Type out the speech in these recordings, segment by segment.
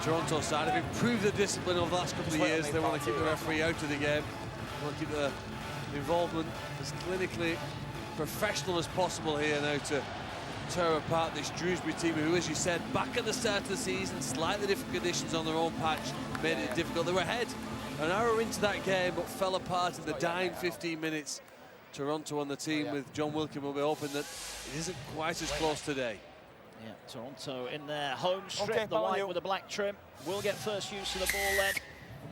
Toronto side have improved the discipline over the last couple of years. They want to keep the referee out of the game. They want to keep the involvement as clinically professional as possible here now to tear apart this Dewsbury team who, as you said, back at the start of the season, slightly different conditions on their own patch, made it difficult. They were ahead an hour into that game, but fell apart in the dying 15 minutes. Toronto on the team with John Wilkin will be hoping that it isn't quite as close today. Yeah, Toronto in their home strip, the white with the black trim, will get first use of the ball then.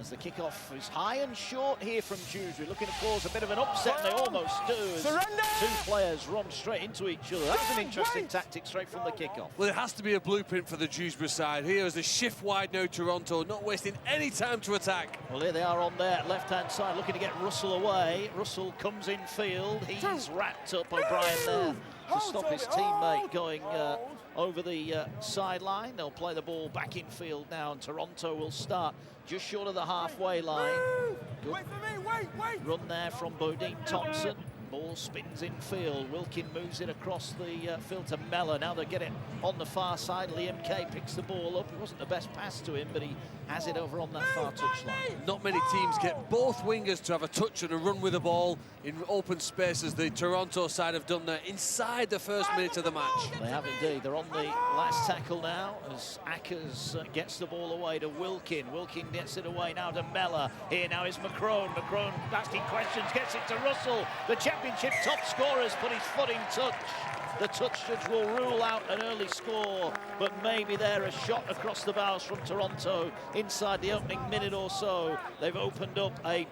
As the kickoff is high and short here from Dewsbury, looking to cause a bit of an upset, and they almost do. Two players run straight into each other. That was an interesting tactic straight from the kickoff. Well, it has to be a blueprint for the Dewsbury side. Here is a shift wide now, Toronto, not wasting any time to attack. Well, here they are on their left-hand side, looking to get Russell away. Russell comes in field. He's wrapped up. O'Brien there to stop his teammate going over the sideline. They'll play the ball back in field now, and Toronto will start just short of the halfway line. Good run there from Bodine Thompson. Ball spins in field. Wilkin moves it across the field to Mellor. Now they get it on the far side. Liam Kay picks the ball up. It wasn't the best pass to him, but he has it over on that far touchline. Not many teams get both wingers to have a touch and a run with the ball in open space as the Toronto side have done there inside the first minute of the match. They have indeed. They're on the last tackle now as Ackers gets the ball away to Wilkin. Wilkin gets it away now to Mellor. Here now is McCrone. McCrone asking questions, gets it to Russell. The championship top scorer's put his foot in touch. The touch judge will rule out an early score, but maybe there a shot across the bows from Toronto inside the opening minute or so. They've opened up a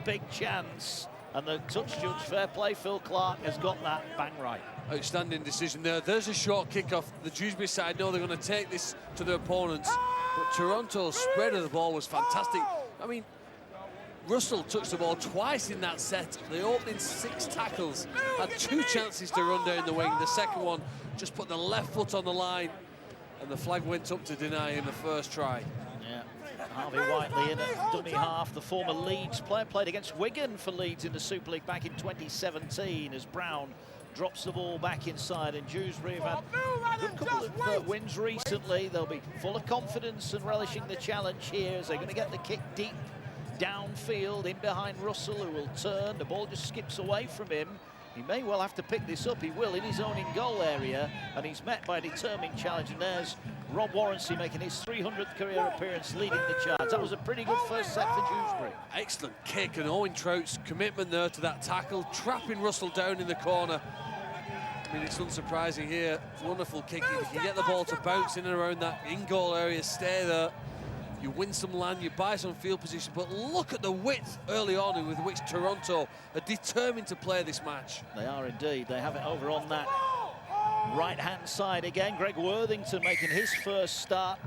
big chance, and the touch judge, fair play, Phil Clark, has got that bang right. Outstanding decision there. There's a short kickoff. The Dewsbury side know they're going to take this to their opponents, but Toronto's spread of the ball was fantastic. I mean, Russell touched the ball twice in that set. The opening 6 tackles had 2 chances to run down the wing. The second one just put the left foot on the line, and the flag went up to deny him the first try. Yeah, Harvey Whiteley in at dummy half. The former Leeds player played against Wigan for Leeds in the Super League back in 2017 as Brown drops the ball back inside, and Dewsbury have had a good couple of wins recently. They'll be full of confidence and relishing the challenge here as they're going to get the kick deep downfield in behind Russell, who will turn. The ball just skips away from him. He may well have to pick this up. He will in his own in-goal area, and he's met by a determined challenge. And there's Rob Warrency making his 300th career appearance, leading the charge. That was a pretty good first set for Dewsbury. Excellent kick, and Owen Trout's commitment there to that tackle, trapping Russell down in the corner. I mean, it's unsurprising here. Wonderful kicking. If you get the ball to bounce in and around that in-goal area, stay there. You win some land, you buy some field position, but look at the width early on with which Toronto are determined to play this match. They are indeed. They have it over on that right-hand side again. Greg Worthington making his first start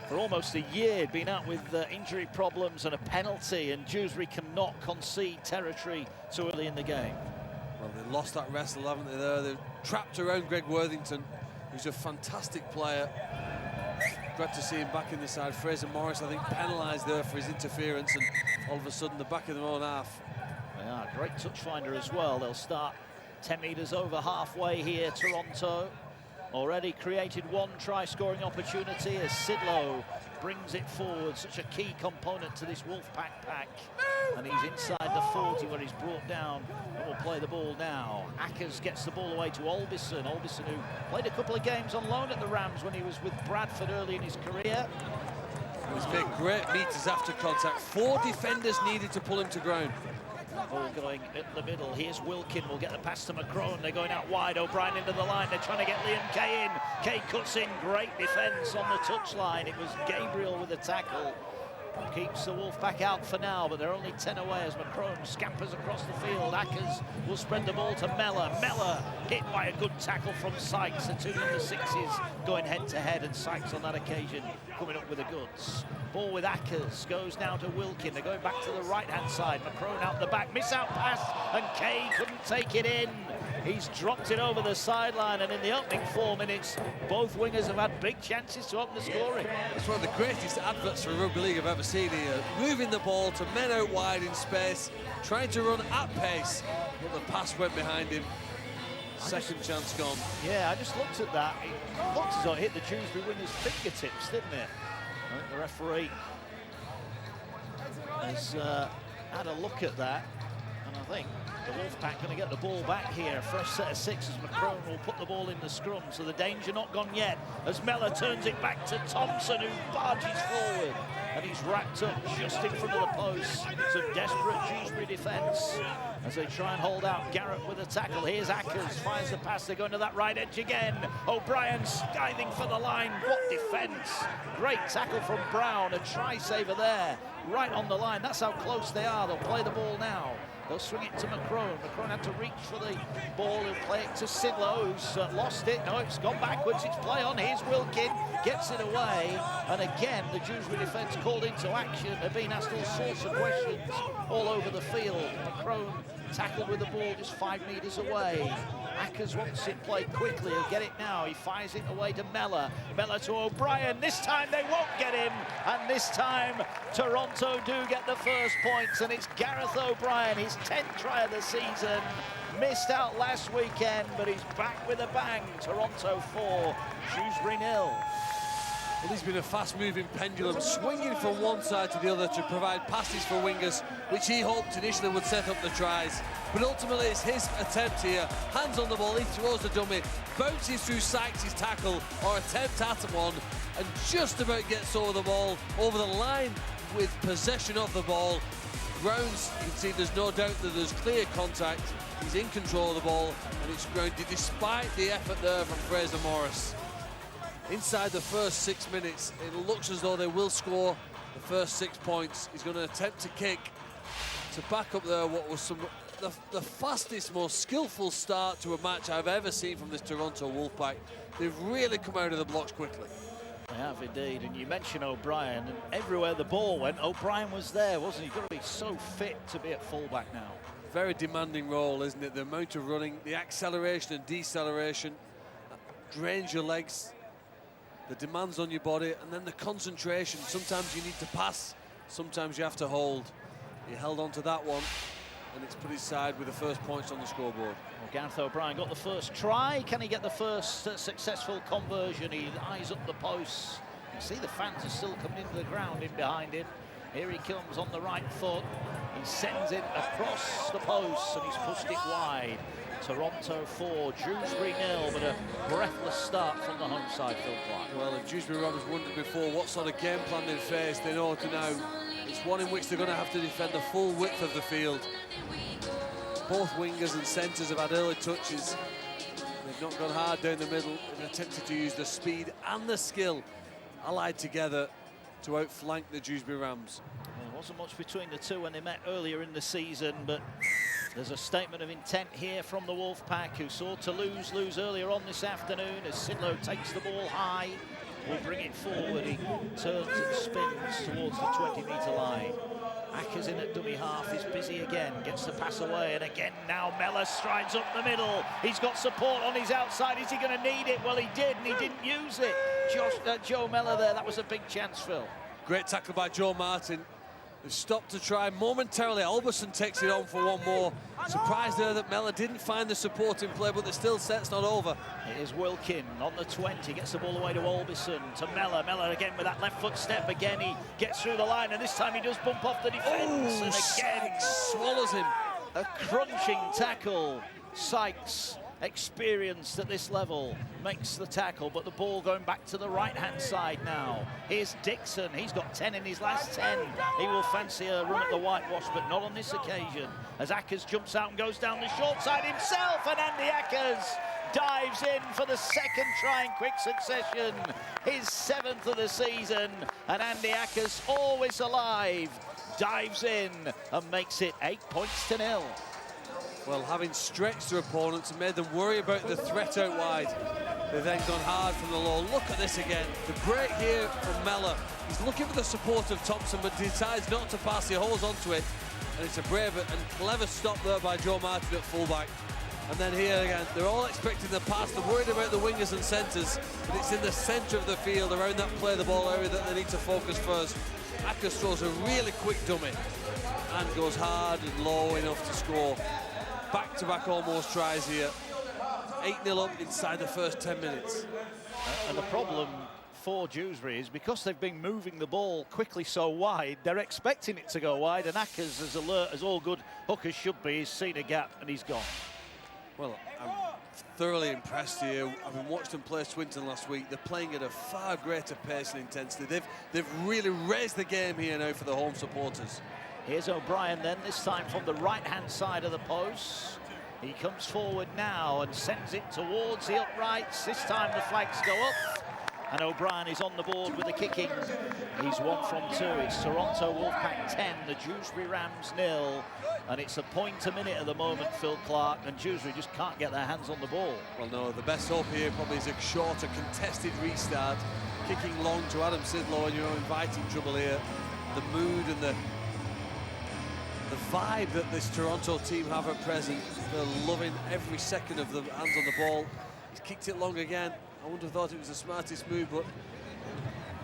for almost a year. He'd been out with injury problems and a penalty, and Dewsbury cannot concede territory too early in the game. Well, they lost that wrestle, haven't they, there? They're trapped around Greg Worthington, who's a fantastic player. Glad to see him back in the side. Fraser Morris, I think, penalised there for his interference, and all of a sudden the back of their own half. They are great touch finder as well. They'll start 10 metres over halfway here, Toronto. Already created 1 try-scoring opportunity as Sidlow brings it forward. Such a key component to this Wolfpack pack. And he's inside the 40 where he's brought down and will play the ball now. Ackers gets the ball away to Albison. Albison, who played a couple of games on loan at the Rams when he was with Bradford early in his career. He's made great meters after contact. 4 defenders needed to pull him to ground. Ball going in the middle. Here's Wilkin. Will get the pass to McCrone. They're going out wide. O'Brien into the line. They're trying to get Liam Kay in. Kay cuts in. Great defence on the touchline. It was Gabriel with the tackle. Keeps the Wolfpack out for now, but they're only 10 away as McCrone scampers across the field. Ackers will spread the ball to Mellor. Mellor hit by a good tackle from Sykes. The 2 number 6s going head-to-head, and Sykes on that occasion coming up with the goods. Ball with Ackers, goes now to Wilkin. They're going back to the right-hand side. McCrone out the back, miss out pass, and Kay couldn't take it in. He's dropped it over the sideline, and in the opening 4 minutes, both wingers have had big chances to open the scoring. It's one of the greatest adverts for rugby league I've ever seen here. Moving the ball to men out wide in space, trying to run at pace, but the pass went behind him. Second chance gone. Yeah, I just looked at that. It looked as though it hit the Dewsbury winger's fingertips, didn't it? I think the referee has had a look at that, and I think the Wolfpack going to get the ball back here. A fresh set of six as McCrone will put the ball in the scrum, so the danger not gone yet as Mellor turns it back to Thompson, who barges forward, and he's wrapped up just in front of the post. Some desperate Dewsbury defence as they try and hold out Garrett with a tackle. Here's Ackers, fires the pass, they're going to that right edge again. O'Brien skiving for the line. What defence! Great tackle from Brown, a try-saver there, right on the line. That's how close they are. They'll play the ball now. They'll swing it to McCrone. McCrone had to reach for the ball. He'll play it to Sidlow, who's lost it. No, it's gone backwards. It's play on. Here's Wilkin, gets it away. And again, the Dewsbury defence called into action. They're being asked all sorts of questions all over the field. McCrone tackled with the ball just 5 metres away. Ackers wants it played quickly. He'll get it now. He fires it away to Mellor. Mellor to O'Brien. This time they won't get him. And this time Toronto do get the first points. And it's Gareth O'Brien, his 10th try of the season. Missed out last weekend, but he's back with a bang. Toronto 4, Dewsbury 0. Well, he's been a fast-moving pendulum, swinging from one side to the other to provide passes for wingers, which he hoped initially would set up the tries. But ultimately, it's his attempt here. Hands on the ball, he throws the dummy, bounces through Sykes' tackle, or attempt at one, and just about gets over the ball, over the line with possession of the ball. Grounds, you can see there's no doubt that there's clear contact. He's in control of the ball, and it's grounded despite the effort there from Fraser Morris. Inside the first 6 minutes, it looks as though they will score the first 6 points. He's going to attempt to kick to back up there what was the fastest, most skillful start to a match I've ever seen from this Toronto Wolfpack. They've really come out of the blocks quickly. They have indeed, and you mentioned O'Brien, and everywhere the ball went, O'Brien was there, wasn't he? You've got to be so fit to be at fullback now. Very demanding role, isn't it? The amount of running, the acceleration and deceleration, drains your legs, the demands on your body, and then the concentration. Sometimes you need to pass, sometimes you have to hold. He held on to that one, and it's put his side with the first points on the scoreboard. Well, Gareth O'Brien got the first try. Can he get the first successful conversion? He eyes up the posts. You see the fans are still coming into the ground in behind him. Here he comes on the right foot. He sends it across the posts, and he's pushed it wide. Toronto 4, Dewsbury 0, but a breathless start from the home side, Phil Clark. Well, if Dewsbury Robbers wondered before what sort of game plan they'd face, they know to now it's one in which they're going to have to defend the full width of the field. Both wingers and centres have had early touches. They've not gone hard down the middle. They've attempted to use the speed and the skill allied together to outflank the Dewsbury Rams. Well, there wasn't much between the two when they met earlier in the season, but there's a statement of intent here from the Wolfpack, who saw Toulouse lose earlier on this afternoon as Sidlow takes the ball high. Will bring it forward. He turns and spins towards the 20-metre line. Ackers in at dummy half is busy again, gets the pass away, and again now Mellor strides up the middle. He's got support on his outside. Is he going to need it? Well, he did, and he didn't use it. Joe Mellor there, that was a big chance, Phil. Great tackle by Joe Martin. They've stopped to try momentarily. Alberson takes it on for one more. Surprised there that Mellor didn't find the support in play, but the still set's not over. It is Wilkin on the 20, gets the ball away to Albison, to Mellor. Mellor again with that left foot step again. He gets through the line, and this time he does bump off the defence. And again, swallows him. A crunching tackle. Sykes, experienced at this level, makes the tackle, but the ball going back to the right-hand side now. Here's Dixon. He's got 10 in his last 10. He will fancy a run at the whitewash, but not on this occasion, as Ackers jumps out and goes down the short side himself, and Andy Ackers dives in for the second try in quick succession, his 7th of the season, and Andy Ackers, always alive, dives in and makes it 8 points to 0. Well, having stretched their opponents and made them worry about the threat out wide, they've then gone hard from the low. Look at this again. The break here from Mellor. He's looking for the support of Thompson, but decides not to pass. He holds onto it, and it's a brave and clever stop there by Joe Martin at fullback. And then here again, they're all expecting the pass. They're worried about the wingers and centres, but it's in the centre of the field, around that play the ball area, that they need to focus first. Ackers throws a really quick dummy and goes hard and low enough to score. Back-to-back almost tries here. 8-0 up inside the first 10 minutes. And the problem, for Dewsbury is because they've been moving the ball quickly so wide, they're expecting it to go wide, and Ackers, as alert as all good hookers should be, has seen a gap and he's gone. Well, I'm thoroughly impressed here. Having watched them play Swinton last week, they're playing at a far greater pace and intensity. They've really raised the game here now for the home supporters. Here's O'Brien then, this time from the right-hand side of the post. He comes forward now and sends it towards the uprights. This time the flags go up. And O'Brien is on the board with the kicking. He's 1 from 2. It's Toronto Wolfpack 10, the Dewsbury Rams 0. And it's a point a minute at the moment, Phil Clark, and Dewsbury just can't get their hands on the ball. Well, no, the best hope here probably is a shorter, contested restart. Kicking long to Adam Sidlow, and you're inviting trouble here. The mood and the vibe that this Toronto team have at present, they're loving every second of the hands on the ball. He's kicked it long again. I wouldn't have thought it was the smartest move, but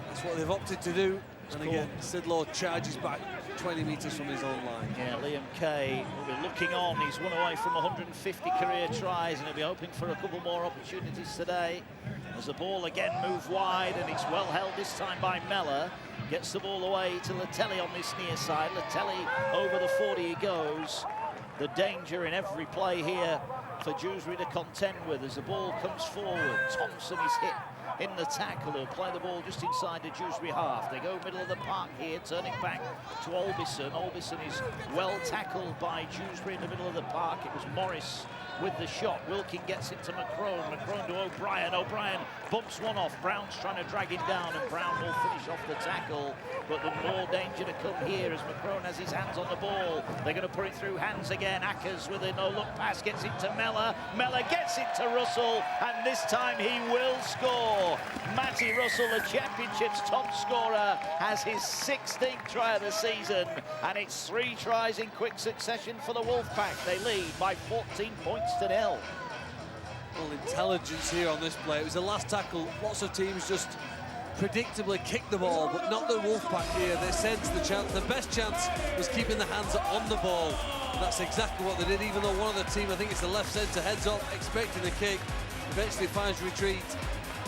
that's what they've opted to do. And again, Sidlow charges back 20 metres from his own line. Yeah, Liam Kay will be looking on. He's one away from 150 career tries, and he'll be hoping for a couple more opportunities today. As the ball again moved wide, and it's well held this time by Mellor. Gets the ball away to Latelli on this near side. Latelli over the 40 he goes. The danger in every play here for Dewsbury to contend with as the ball comes forward. Thompson is hit in the tackle. He'll play the ball just inside the Dewsbury half. They go middle of the park here, turning back to Albison. Albison is well tackled by Dewsbury in the middle of the park. It was Morris with the shot. Wilkin gets it to McCrone. McCrone to O'Brien. O'Brien bumps one off. Brown's trying to drag him down, and Brown will finish off the tackle. But the more danger to come here as McCrone has his hands on the ball. They're going to put it through hands again. Ackers with a no-look pass gets it to Mellor. Mellor gets it to Russell, and this time he will score. Matty Russell, the championship's top scorer, has his 16th try of the season, and it's 3 tries in quick succession for the Wolfpack. They lead by 14 points to 0. Well, intelligence here on this play. It was the last tackle. Lots of teams just predictably kicked the ball, but not the Wolfpack here. They sensed the chance. The best chance was keeping the hands on the ball. And that's exactly what they did, even though one of the team, I think it's the left centre, heads up, expecting the kick. Eventually finds retreat.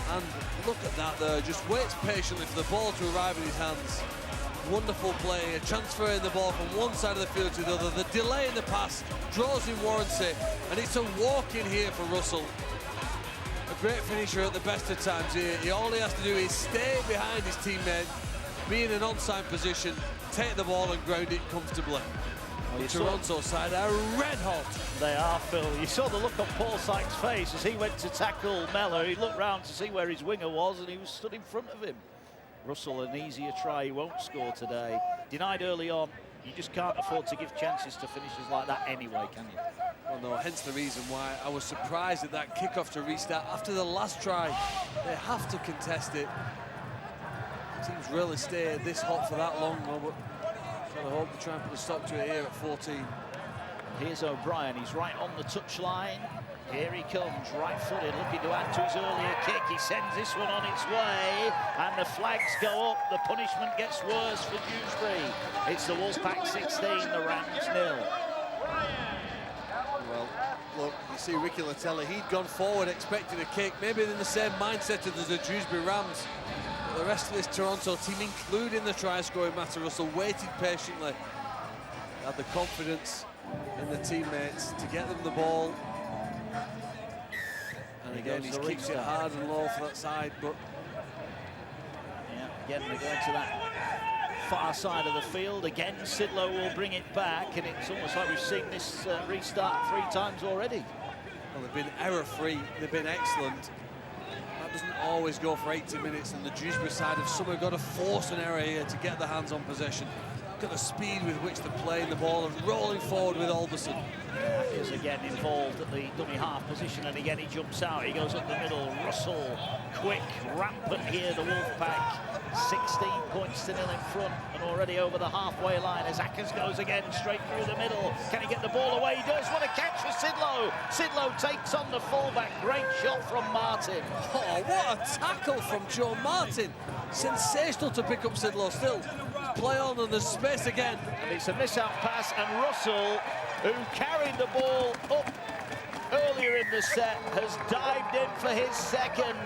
And look at that there, just waits patiently for the ball to arrive in his hands. Wonderful play, transferring the ball from one side of the field to the other. The delay in the pass draws in warranty, and it's a walk-in here for Russell. A great finisher at the best of times here. All he has to do is stay behind his teammate, be in an onside position, take the ball and ground it comfortably. The Toronto side are red hot. They are, Phil. You saw the look on Paul Sykes' face as he went to tackle Mellor. He looked round to see where his winger was, and he was stood in front of him. Russell, an easier try, he won't score today. Denied early on. You just can't afford to give chances to finishers like that anyway, can you? Well, no, hence the reason why I was surprised at that kickoff to restart. After the last try, they have to contest it. Teams really stay this hot for that long, but I hope they try and put a stop to it here at 14. Here's O'Brien, he's right on the touchline. Here he comes, right-footed, looking to add to his earlier kick. He sends this one on its way, and the flags go up. The punishment gets worse for Dewsbury. It's the Wolfpack 16, the Rams 0. Well, look, you see Ricky Latelli, he'd gone forward expecting a kick, maybe in the same mindset as the Dewsbury Rams. But the rest of this Toronto team, including the try-scoring Matty Russell, waited patiently. Had the confidence in the teammates to get them the ball. And again, he's kicked it hard and low for that side, but... Yeah, again, they're going to that far side of the field. Again, Sidlow will bring it back, and it's almost like we've seen this restart 3 times already. Well, they've been error-free, they've been excellent. That doesn't always go for 80 minutes, and the Dewsbury side have somehow got to force an error here to get the hands on possession. Look at the speed with which they're playing the ball and rolling forward with Albison. Is again involved at the dummy half position, and again he jumps out. He goes up the middle. Russell, quick, rampant here. The Wolfpack, 16 points to 0 in front, and already over the halfway line as Ackers goes again straight through the middle. Can he get the ball away? He does. What a catch for Sidlow. Sidlow takes on the fullback. Great shot from Martin. Oh, what a tackle from Joe Martin. Sensational to pick up Sidlow still. Play on, and there's space again. And it's a miss-out pass, and Russell, who carried the ball up earlier in the set, has dived in for his second.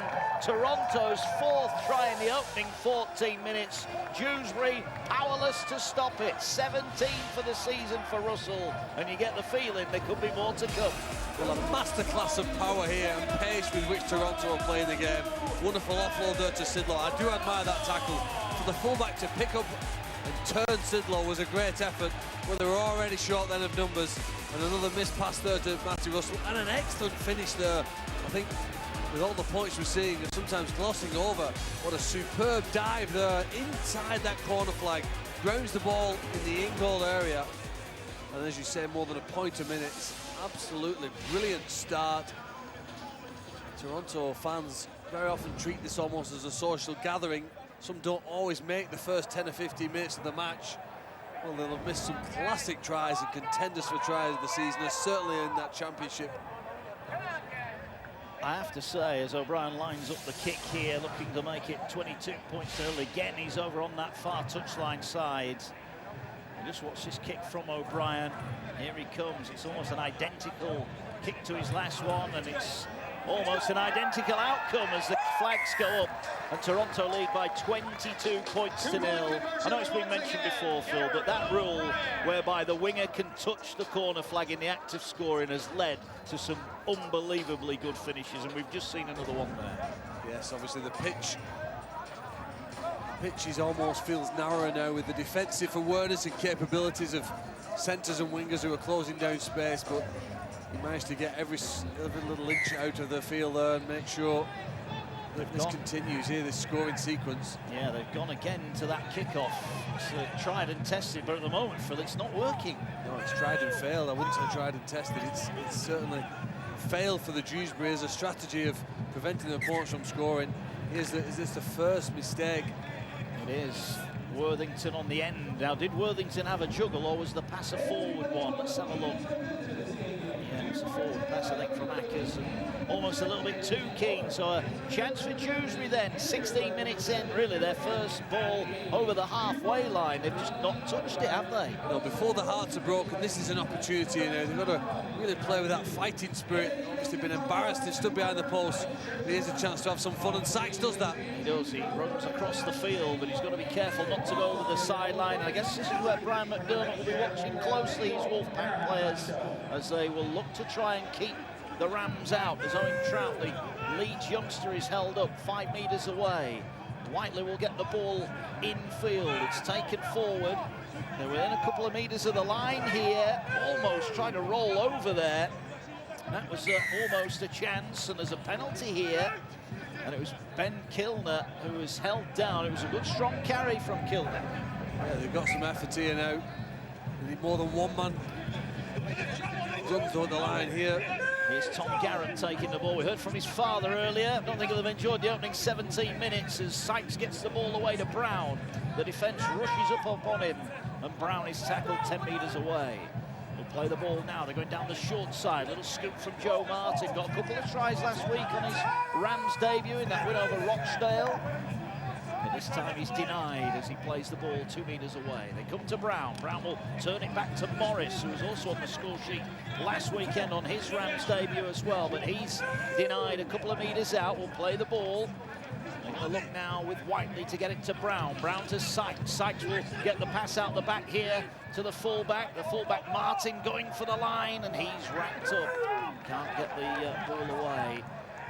Toronto's fourth try in the opening 14 minutes. Dewsbury powerless to stop it. 17 for the season for Russell, and you get the feeling there could be more to come. Well, a masterclass of power here and pace with which Toronto are playing the game. Wonderful offload there to Sidlow. I do admire that tackle. For the fullback to pick up and turn Sidlow was a great effort, but they were already short then of numbers. And another missed pass there to Matty Russell, and an excellent finish there. I think with all the points we're seeing and sometimes glossing over, what a superb dive there inside that corner flag. Grounds the ball in the in-goal area. And as you say, more than a point a minute. It's absolutely brilliant start. Toronto fans very often treat this almost as a social gathering. Some don't always make the first 10 or 15 minutes of the match. Well, they'll have missed some classic tries and contenders for tries of the season, certainly in that championship. I have to say, as O'Brien lines up the kick here, looking to make it 22 points to nil. Again, he's over on that far touchline side. And just watch this kick from O'Brien. Here he comes. It's almost an identical kick to his last one, and it's almost an identical outcome as the flags go up and Toronto lead by 22 points to nil. I know it's been mentioned before, Phil, but that rule whereby the winger can touch the corner flag in the act of scoring has led to some unbelievably good finishes, and we've just seen another one there. Yes, obviously the pitch is almost feels narrower now with the defensive awareness and capabilities of centres and wingers who are closing down space, but he managed to get every little inch out of the field there and make sure that this continues here, this scoring sequence. Yeah, they've gone again to that kickoff. It's tried and tested, but at the moment, Phil, it's not working. No, it's tried and failed. I wouldn't say tried and tested. It's certainly failed for the Dewsbury as a strategy of preventing the opponents from scoring. Is this the first mistake? It is. Worthington on the end. Now, did Worthington have a juggle, or was the pass a forward one? Let's have a look. Yeah, it's a forward pass, I think, from Ackers, and almost a little bit too keen. So a chance for Dewsbury then. 16 minutes in, really, their first ball over the halfway line. They've just not touched it, have they? No, before the hearts are broken, this is an opportunity. You know, they've got to really play with that fighting spirit. Obviously been embarrassed and stood behind the post. Here's a chance to have some fun, and Sykes does that. He does. He roams across the field, but he's got to be careful not to go over the sideline. And I guess this is where Brian McDermott will be watching closely his Wolfpack players, as they will look to try and keep the Rams out. As Owen Trout, the Leeds youngster, is held up 5 metres away. Whiteley will get the ball infield. It's taken forward. They're within a couple of metres of the line here. Almost trying to roll over there. That was almost a chance, and there's a penalty here. And it was Ben Kilner who was held down. It was a good, strong carry from Kilner. Yeah, they've got some effort here now. They need more than one man run through the line here. Here's Tom Garrett taking the ball. We heard from his father earlier. I don't think he'll have enjoyed the opening 17 minutes as Sykes gets the ball away to Brown. The defence rushes up upon him, and Brown is tackled 10 metres away. He'll play the ball now. They're going down the short side. Little scoop from Joe Martin. Got a couple of tries last week on his Rams debut in that win over Rochdale. But this time he's denied as he plays the ball 2 metres away. They come to Brown. Brown will turn it back to Morris, who was also on the score sheet last weekend on his Rams debut as well. But he's denied a couple of metres out. Will play the ball. They're going to look now with Whiteley to get it to Brown. Brown to Sykes. Sykes will get the pass out the back here to the fullback. The fullback Martin going for the line, and he's wrapped up. Can't get the ball away.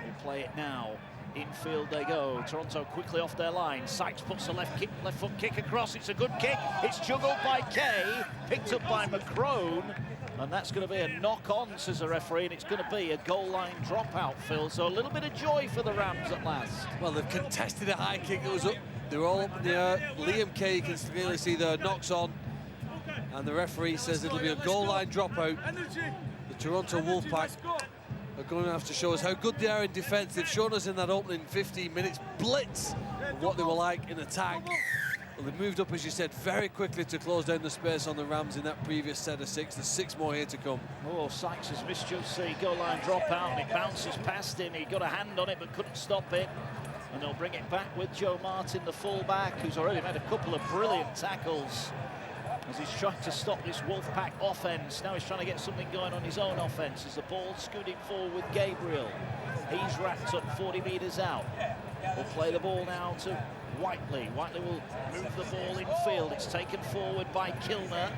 We'll play it now. Infield they go. Toronto quickly off their line. Sykes puts a left foot kick across. It's a good kick. It's juggled by Kay, picked up by McCrone, and that's going to be a knock-on, says the referee, and it's going to be a goal line dropout, Phil. So a little bit of joy for the Rams at last. Well, they've contested a high kick. It was up. They were all up in the air. Liam Kay, you can clearly see the knocks on, and the referee says it'll be a goal line dropout. The Toronto Wolfpack are going to have to show us how good they are in defence. They've shown us in that opening 15 minutes blitz what they were like in attack. Well, they moved up, as you said, very quickly to close down the space on the Rams in that previous set of 6. There's 6 more here to come. Oh, Sykes has misjudged the goal line dropout, and it bounces past him. He got a hand on it but couldn't stop it. And they'll bring it back with Joe Martin, the fullback, who's already made a couple of brilliant tackles. as he's trying to stop this Wolfpack offence. Now he's trying to get something going on his own offence as the ball's scooting forward with Gabriel. He's wrapped up 40 metres out. We'll play the ball now to Whiteley. Whiteley will move the ball in field. It's taken forward by Kilner.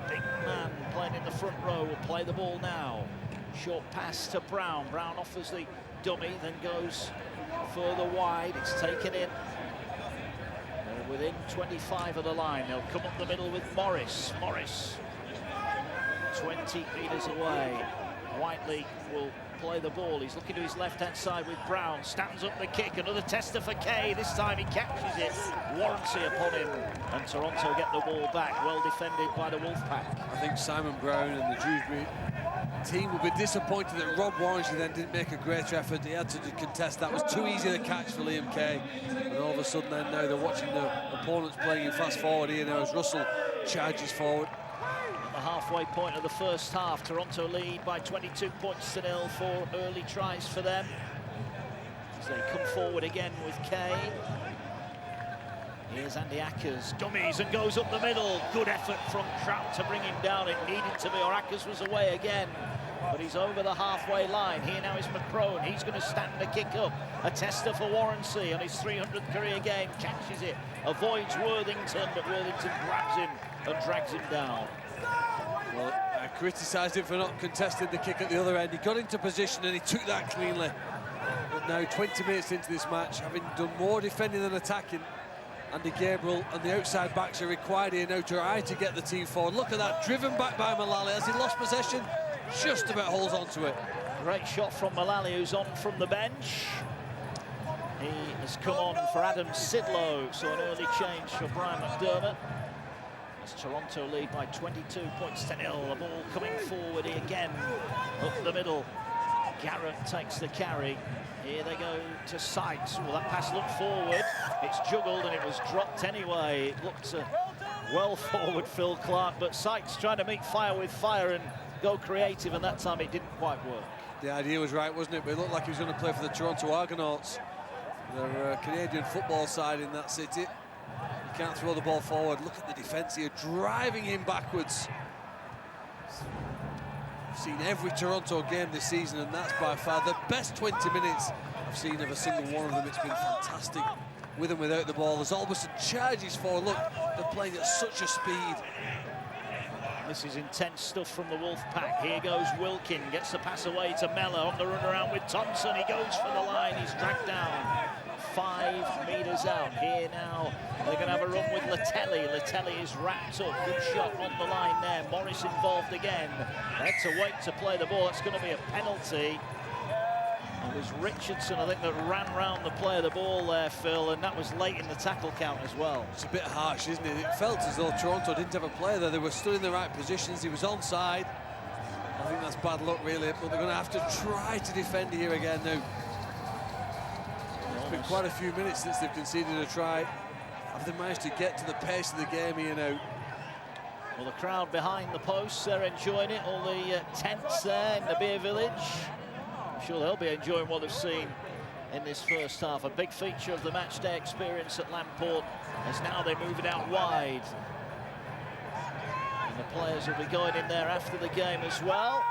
Big man playing in the front row will play the ball now. Short pass to Brown. Brown offers the dummy, then goes further wide. It's taken in. They're within 25 of the line. They'll come up the middle with Morris. Morris, 20 metres away. Whiteley will play the ball. He's looking to his left-hand side with Brown. Stands up the kick. Another tester for Kay. This time he catches it. Warranty upon him. And Toronto get the ball back. Well defended by the Wolfpack. I think Simon Brown and the Dewsbury team will be disappointed that Rob Warranty then didn't make a greater effort. He had to contest. That was too easy a catch for Liam Kay. And all of a sudden then now they're watching the opponents playing in fast forward here now as Russell charges forward. At the halfway point of the first half, Toronto lead by 22 points to 0 for early tries for them. As they come forward again with Kay. Here's Andy Ackers, dummies and goes up the middle. Good effort from Trout to bring him down. It needed to be, or Ackers was away again. But he's over the halfway line. Here now is McCrone. He's going to stand the kick up. A tester for Warranty on his 300th career game. Catches it, avoids Worthington, but Worthington grabs him and drags him down. Well, I criticised him for not contesting the kick at the other end. He got into position and he took that cleanly. But now, 20 minutes into this match, having done more defending than attacking, Andy Gabriel and the outside backs are required here now to try to get the team forward. Look at that, driven back by Mullally as he lost possession, just about holds onto it. Great shot from Mullally, who's on from the bench. He has come on for Adam Sidlow, so an early change for Brian McDermott. As Toronto lead by 22 points to 0. The ball coming forward here again, up the middle. Garrett takes the carry. Here they go to Sykes. Well, that pass looked forward. It's juggled and it was dropped anyway. It looked well forward, Phil Clark, but Sykes trying to meet fire with fire and go creative, and that time it didn't quite work. The idea was right, wasn't it? But it looked like he was going to play for the Toronto Argonauts. They're a Canadian football side in that city. He can't throw the ball forward. Look at the defence here, driving him backwards. I've seen every Toronto game this season, and that's by far the best 20 minutes I've seen of a single one of them. It's been fantastic with and without the ball. There's almost a charges forward. Look, they're playing at such a speed. This is intense stuff from the Wolfpack. Here goes Wilkin, gets the pass away to Mellor on the run around with Thompson. He goes for the line, he's dragged down 5 metres out. Here now, they're going to have a run with Latelli. Latelli is wrapped up, good shot on the line there. Morris involved again. They had to wait to play the ball. That's going to be a penalty. It was Richardson, I think, that ran round the play of the ball there, Phil, and that was late in the tackle count as well. It's a bit harsh, isn't it? It felt as though Toronto didn't have a player there. They were stood in the right positions. He was onside. I think that's bad luck, really, but they're going to have to try to defend here again now. It's been quite a few minutes since they've conceded a try. Have they managed to get to the pace of the game here now? Well, the crowd behind the posts, they're enjoying it. All the tents there in the beer village. I'm sure they'll be enjoying what they've seen in this first half. A big feature of the match day experience at Lamport, as now they move it out wide. And the players will be going in there after the game as well.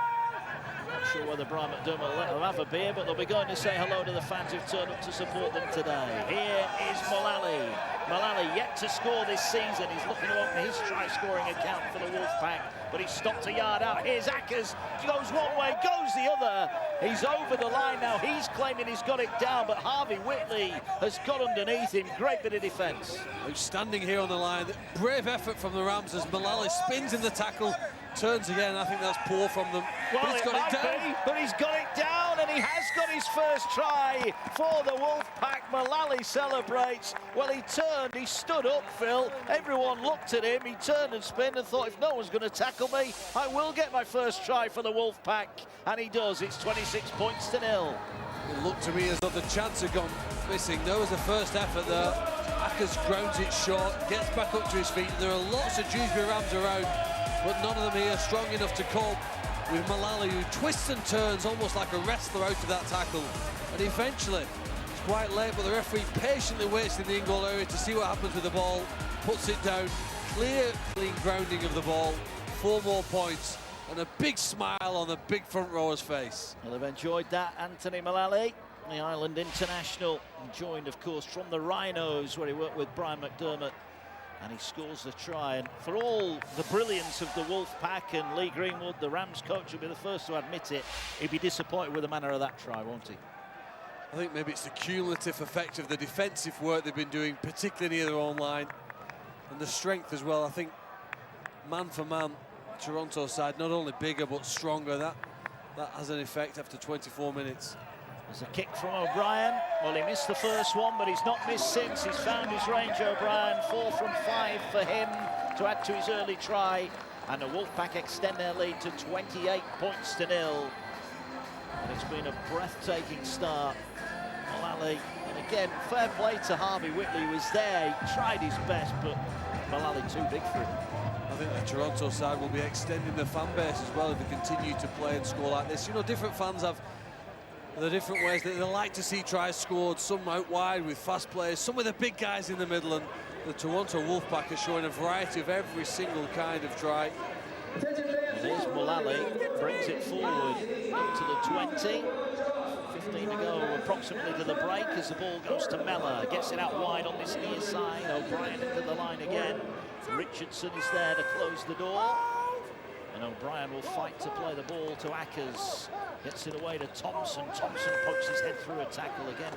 Not sure whether Brian McDermott will let them have a beer, but they'll be going to say hello to the fans who've turned up to support them today. Here is Mullally. Mullally yet to score this season. He's looking to open his try-scoring account for the Wolfpack, but he's stopped a yard out. Here's Ackers. Goes one way, goes the other. He's over the line now. He's claiming he's got it down, but Harvey Whitley has got underneath him. Great bit of defence. Outstanding here on the line. Brave effort from the Rams as Mullally spins in the tackle, turns again. I think that's poor from them. Well, but he's got it down. But he's got it down, and he has got his first try for the Wolfpack. Mullally celebrates. Well, he turned, he stood up, Phil. Everyone looked at him. He turned and spun and thought, if no one's going to tackle me, I will get my first try for the Wolfpack. And he does. It's 26 points to 0. It looked to me as though the chance had gone missing. There was the first effort there. Ackers grounds it short, gets back up to his feet. There are lots of Dewsbury Rams around, but none of them here strong enough to cope with Mullally, who twists and turns almost like a wrestler out of that tackle. And eventually, it's quite late, but the referee patiently waits in the in-goal area to see what happens with the ball, puts it down. clear, clean grounding of the ball, 4 more points, and a big smile on the big front rower's face. Well, they've enjoyed that, Anthony Mullally, the Ireland international, joined, of course, from the Rhinos, where he worked with Brian McDermott, and he scores the try. And for all the brilliance of the Wolfpack, and Lee Greenwood, the Rams coach, will be the first to admit it, he'd be disappointed with the manner of that try, won't he? I think maybe it's the cumulative effect of the defensive work they've been doing, particularly near their own line, and the strength as well. I think man for man, Toronto side not only bigger but stronger. That has an effect after 24 minutes. There's a kick from O'Brien. Well, he missed the first one, but he's not missed since. He's found his range, O'Brien. 4 from 5 for him to add to his early try. And the Wolfpack extend their lead to 28 points to 0. And it's been a breathtaking start. Mullally, and again, fair play to Harvey Whitley. He was there, he tried his best, but Mullally too big for him. I think the Toronto side will be extending their fan base as well if they continue to play and score like this. You know, different fans have the different ways that they like to see tries scored, some out wide with fast players, some with the big guys in the middle, and the Toronto Wolfpack are showing a variety of every single kind of try. There's Mullally, brings it forward up to the 20. 15 to go, approximately to the break, as the ball goes to Mellor. Gets it out wide on this near side. O'Brien into the line again. Richardson is there to close the door. And O'Brien will fight to play the ball to Ackers. Gets it away to Thompson. Thompson pokes his head through a tackle again.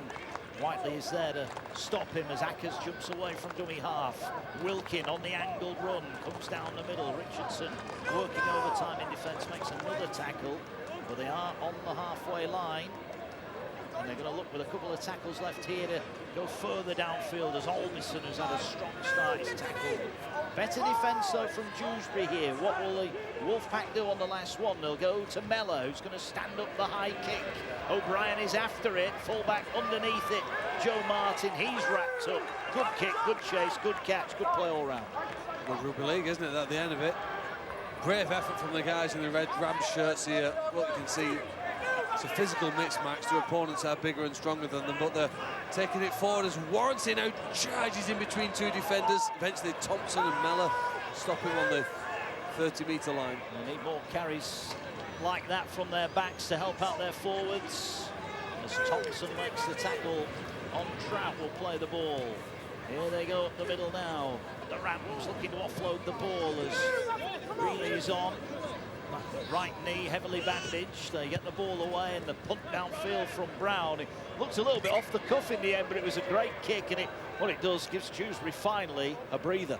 Whiteley is there to stop him as Ackers jumps away from dummy half. Wilkin on the angled run, comes down the middle. Richardson working overtime in defence, makes another tackle. But they are on the halfway line. And they're going to look with a couple of tackles left here to go further downfield as Olmison, who's had a strong start, is tackled. Better defence, though, from Dewsbury here. What will the Wolfpack do on the last one? They'll go to Mellor, who's going to stand up the high kick. O'Brien is after it. Fullback underneath it. Joe Martin, he's wrapped up. Good kick, good chase, good catch, good play all round. Well, rugby league, isn't it, at the end of it? Brave effort from the guys in the red Rams shirts here. What you can see, it's a physical mismatch. Their opponents are bigger and stronger than them, but they're taking it forward as Warrington now charges in between 2 defenders. Eventually Thompson and Mellor stop him on the 30-metre line. They need more carries like that from their backs to help out their forwards. As Thompson makes the tackle on Trout, will play the ball. Here they go up the middle now. The Rams looking to offload the ball as Reilly's on. Right knee heavily bandaged. They get the ball away and the punt downfield from Brown. It looks a little bit off the cuff in the end, but it was a great kick, and what it does gives Dewsbury finally a breather.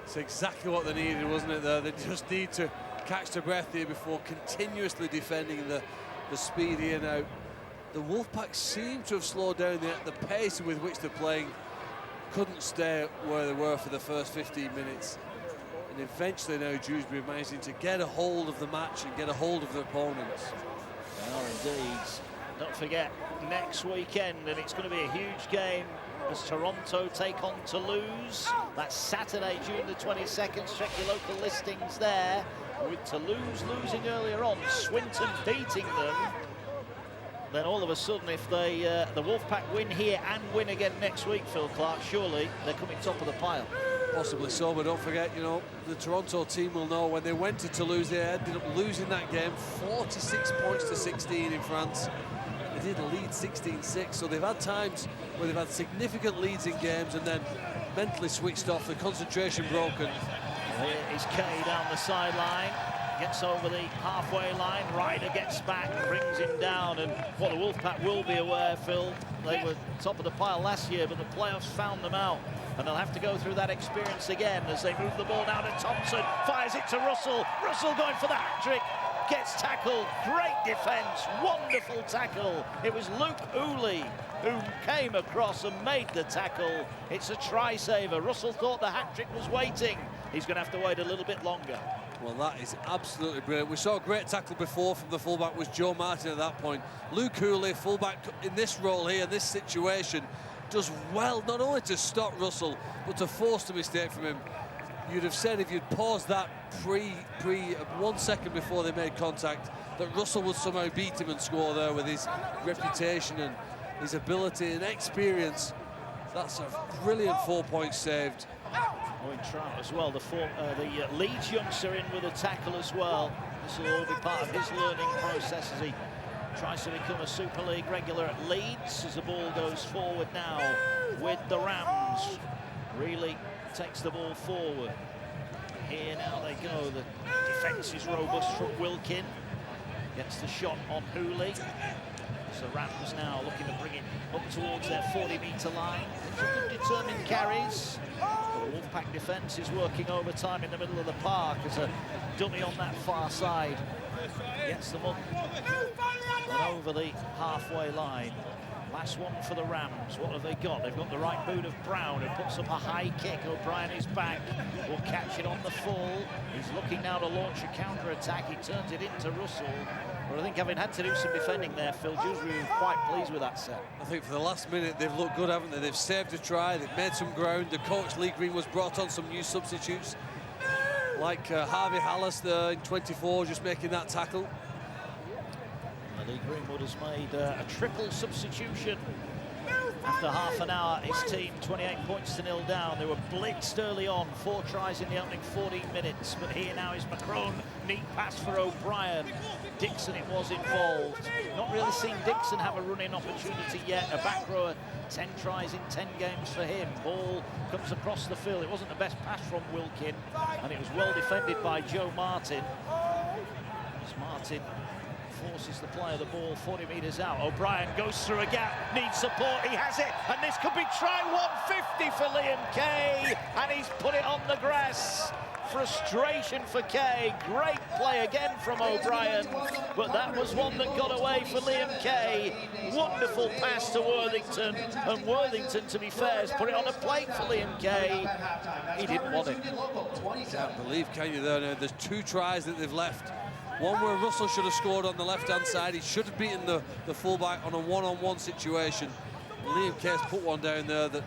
It's exactly what they needed, wasn't it? They just need to catch their breath here before continuously defending the speed here now. The Wolfpack seem to have slowed down the pace with which they're playing. Couldn't stay where they were for the first 15 minutes. And eventually now Dewsbury managing to get a hold of the match and get a hold of their opponents. They are indeed. Don't forget, next weekend, and it's going to be a huge game as Toronto take on Toulouse. That's Saturday, June the 22nd. Check your local listings there. With Toulouse losing earlier on, Swinton beating them. Then all of a sudden, if they the Wolfpack win here and win again next week, Phil Clark, surely they're coming top of the pile. Possibly so, but don't forget, you know, the Toronto team will know when they went to Toulouse, they ended up losing that game 46 points to 16 in France. They did lead 16-6, so they've had times where they've had significant leads in games and then mentally switched off, the concentration broken. Here is Kay down the sideline. Gets over the halfway line, Ryder gets back, brings him down, and what the Wolfpack will be aware, Phil, they were top of the pile last year, but the playoffs found them out, and they'll have to go through that experience again as they move the ball down to Thompson, fires it to Russell, Russell going for the hat-trick, gets tackled, great defence, wonderful tackle. It was Luke Ooley who came across and made the tackle. It's a try-saver. Russell thought the hat-trick was waiting. He's going to have to wait a little bit longer. Well, that is absolutely brilliant. We saw a great tackle before from the fullback, was Joe Martin at that point. Luke Hooley, fullback in this role here, this situation, does well not only to stop Russell, but to force the mistake from him. You'd have said if you'd paused that pre 1 second before they made contact, that Russell would somehow beat him and score there with his reputation and his ability and experience That's a brilliant 4 points saved. Owen Trout as well, the Leeds youngster in with a tackle as well. This will all be part of his learning process as he tries to become a Super League regular at Leeds, as the ball goes forward now with the Rams. Really takes the ball forward. Here now they go. The defence is robust from Wilkin. Gets the shot on Hooley. So Rams now looking to bring it up towards their 40-metre line. Good determined carries. But the Wolfpack defence is working overtime in the middle of the park as a dummy on that far side gets them up and over the halfway line. Last one for the Rams. What have they got? They've got the right boot of Brown, who puts up a high kick. O'Brien is back. Will catch it on the full. He's looking now to launch a counter-attack. He turns it into Russell. But I think having had to do some defending there, Phil Dewsbury was quite pleased with that set. I think for the last minute they've looked good, haven't they? They've saved a try, they've made some ground. The coach, Lee Greenwood, was brought on some new substitutes, like Harvey Hallis in 24, just making that tackle. Lee Greenwood has made a triple substitution. After half an hour, his team 28 points to 0 down. They were blitzed early on, 4 tries in the opening 14 minutes. But here now is Macron, neat pass for O'Brien. Dixon it was involved. Not really seen Dixon have a run-in opportunity yet. A back rower, 10 tries in 10 games for him. Ball comes across the field. It wasn't the best pass from Wilkin, and it was well defended by Joe Martin. As Martin forces the play of the ball 40 metres out. O'Brien goes through a gap, needs support, he has it, and this could be try 150 for Liam Kay, and he's put it on the grass. Frustration for Kay. Great play again from O'Brien, but that was one that got away for Liam Kay. Wonderful pass to Worthington, and Worthington, to be fair, has put it on a plate for Liam Kay. He didn't want it. Can't believe, can you, there now? There's 2 tries that they've left. One where Russell should have scored on the left-hand side. He should have beaten the fullback on a one-on-one situation. Liam Kay's put one down there that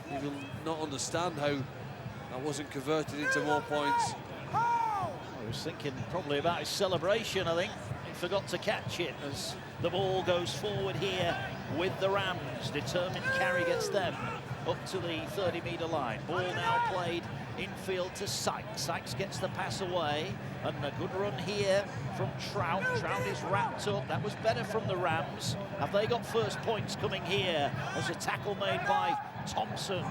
he will not understand how that wasn't converted into more points. I was thinking probably about his celebration, I think. He forgot to catch it as the ball goes forward here with the Rams. Determined carry gets them up to the 30-metre line. Ball now played infield to Sykes. Sykes gets the pass away, and a good run here from Trout. Trout is wrapped up. That was better from the Rams. Have they got first points coming here as a tackle made by Thompson?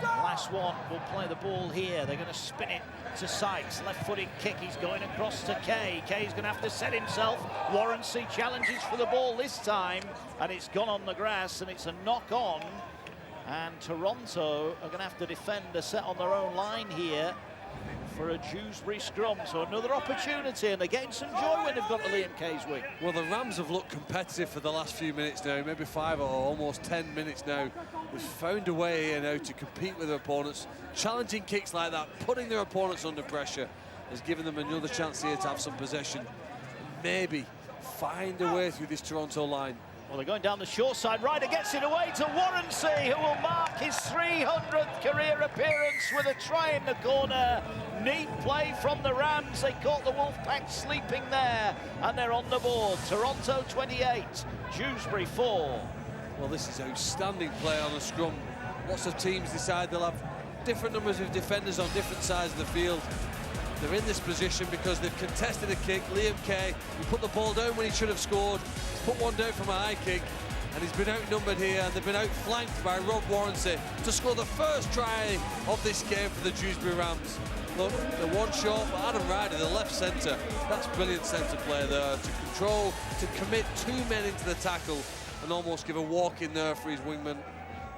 Last one will play the ball here. They're going to spin it to Sykes. Left-footed kick. He's going across to Kay. Kay's going to have to set himself. Warrensey challenges for the ball this time, and it's gone on the grass, and it's a knock-on. And Toronto are going to have to defend a set on their own line here for a Dewsbury scrum. So another opportunity, and they're getting some joy when they've got the Liam Kay's wing. Well, the Rams have looked competitive for the last few minutes now, maybe 5 or almost 10 minutes now. They've found a way here now to compete with their opponents. Challenging kicks like that, putting their opponents under pressure, has given them another chance here to have some possession. Maybe find a way through this Toronto line. Well, they're going down the short side. Ryder gets it away to Warrensey, who will mark his 300th career appearance with a try in the corner. Neat play from the Rams. They caught the Wolfpack sleeping there, and they're on the board. Toronto 28, Dewsbury 4. Well, this is outstanding play on the scrum. Lots of teams decide they'll have different numbers of defenders on different sides of the field. They're in this position because they've contested a kick. Liam Kay, he put the ball down when he should have scored. He's put one down from a high kick, and he's been outnumbered here, and they've been outflanked by Rob Warrensey to score the first try of this game for the Dewsbury Rams. Look, the one shot, but Adam Ryder, the left centre, that's brilliant centre play there to control, to commit 2 men into the tackle and almost give a walk in there for his wingman,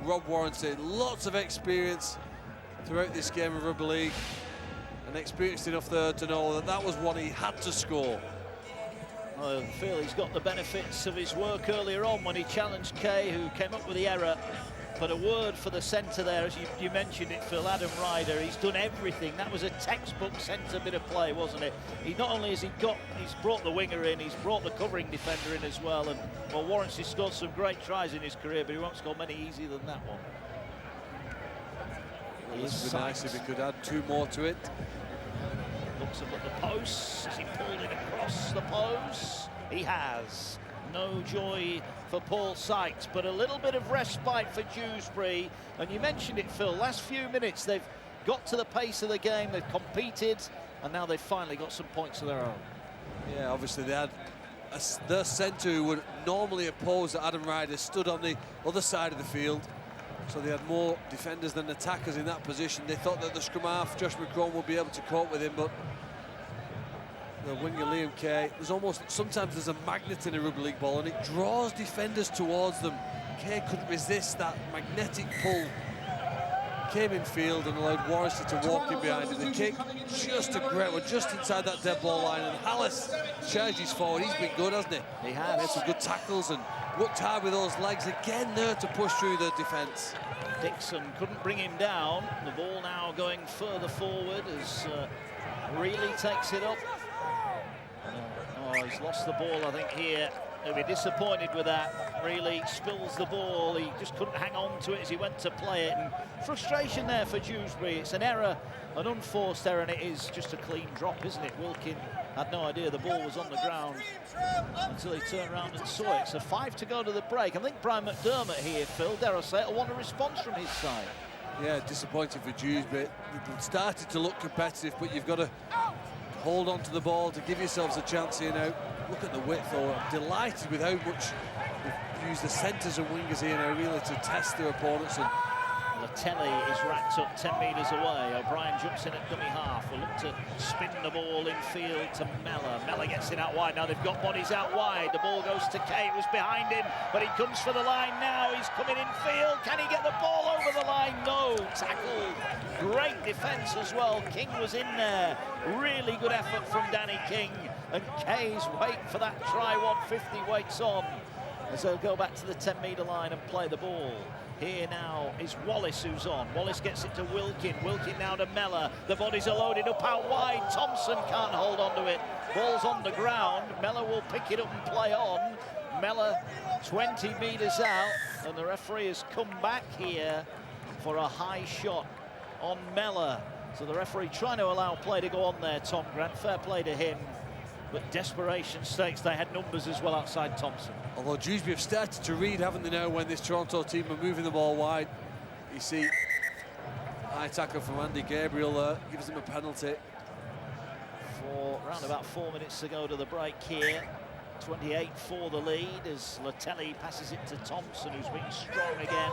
Rob Warrensey. Lots of experience throughout this game of rugby league, and experienced enough there to know that that was one he had to score. I feel he's got the benefits of his work earlier on when he challenged Kay, who came up with the error. But a word for the centre there, as you mentioned it, Phil, Adam Ryder. He's done everything. That was a textbook centre bit of play, wasn't it? He not only has he's brought the winger in, he's brought the covering defender in as well. And well, Warrensey's scored some great tries in his career, but he won't score many easier than that one. Well, this would be nice if he could add 2 more to it. Looks up at the post. Has he pulled it across the post? He has. No joy for Paul Sykes, but a little bit of respite for Dewsbury. And you mentioned it, Phil, last few minutes they've got to the pace of the game, they've competed, and now they've finally got some points of their own. Yeah, obviously they had their centre who would normally oppose Adam Ryder stood on the other side of the field. So they had more defenders than attackers in that position. They thought that the scrum half, Josh McCrone, would be able to cope with him, but the winger Liam Kay, sometimes there's a magnet in a rugby league ball and it draws defenders towards them. Kay couldn't resist that magnetic pull. Came in field and allowed Warrister to walk in behind him. The kick, just a great one, just inside that dead ball line. And Hallis charges forward. He's been good, hasn't he? He has. Made some good tackles and worked hard with those legs. Again there to push through the defence. Dixon couldn't bring him down. The ball now going further forward as Reilly takes it up. Oh, he's lost the ball, I think, here. He'll be disappointed with that. Really spills the ball. He just couldn't hang on to it as he went to play it. And frustration there for Dewsbury. It's an error, an unforced error, and it is just a clean drop, isn't it? Wilkin had no idea the ball was on the ground until he turned around and saw it. So 5 to go to the break. I think Brian McDermott here, Phil, dare I say it, will want a response from his side. Yeah, disappointing for Dewsbury. It started to look competitive, but you've got to hold on to the ball to give yourselves a chance here now. Look at the width, though. I'm delighted with how much they've used the centres and wingers here now, really, to test their opponents. And Latelli is racked up 10 metres away. O'Brien jumps in at dummy half. Will look to spin the ball in field to Mellor. Mellor gets it out wide. Now they've got bodies out wide. The ball goes to Kay. It was behind him, but he comes for the line now. He's coming in field. Can he get the ball over the line? No. Tackled. Great defence as well. King was in there. Really good effort from Danny King. And Kay's waiting for that try. 150 waits on as they'll go back to the 10-metre line and play the ball. Here now is Wallace who's on. Wallace gets it to Wilkin. Wilkin now to Mellor. The bodies are loaded up out wide. Thompson can't hold on to it. Ball's on the ground. Mellor will pick it up and play on. Mellor 20 metres out. And the referee has come back here for a high shot on Mellor. So the referee trying to allow play to go on there, Tom Grant. Fair play to him. But desperation states they had numbers as well outside Thompson. Although Dewsbury have started to read, haven't they, now, when this Toronto team are moving the ball wide. You see, high tackle from Andy Gabriel there, gives them a penalty. For around about 4 minutes to go to the break here. 28 for the lead as Latelli passes it to Thompson, who's been strong again.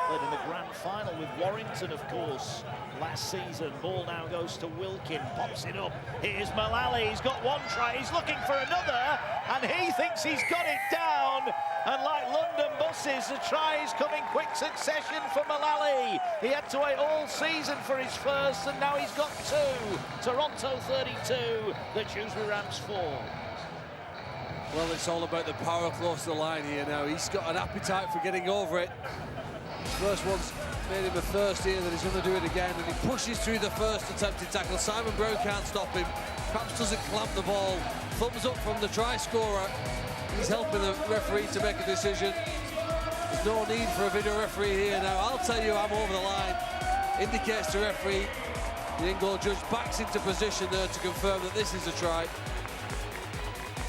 Played in the grand final with Warrington, of course, last season. Ball now goes to Wilkin, pops it up. Here's Mullally, he's got one try, he's looking for another, and he thinks he's got it down. And like London buses, the try is coming quick succession for Mullally. He had to wait all season for his first, and now he's got 2. Toronto 32, the Dewsbury Rams 4. Well, it's all about the power close to the line here now. He's got an appetite for getting over it. His first one's made him a thirst here that he's going to do it again, and he pushes through the first attempted tackle. Simon Brown can't stop him. Perhaps doesn't clamp the ball. Thumbs up from the try scorer. He's helping the referee to make a decision. There's no need for a video referee here now. I'll tell you, I'm over the line. Indicates to referee. The in-goal judge backs into position there to confirm that this is a try.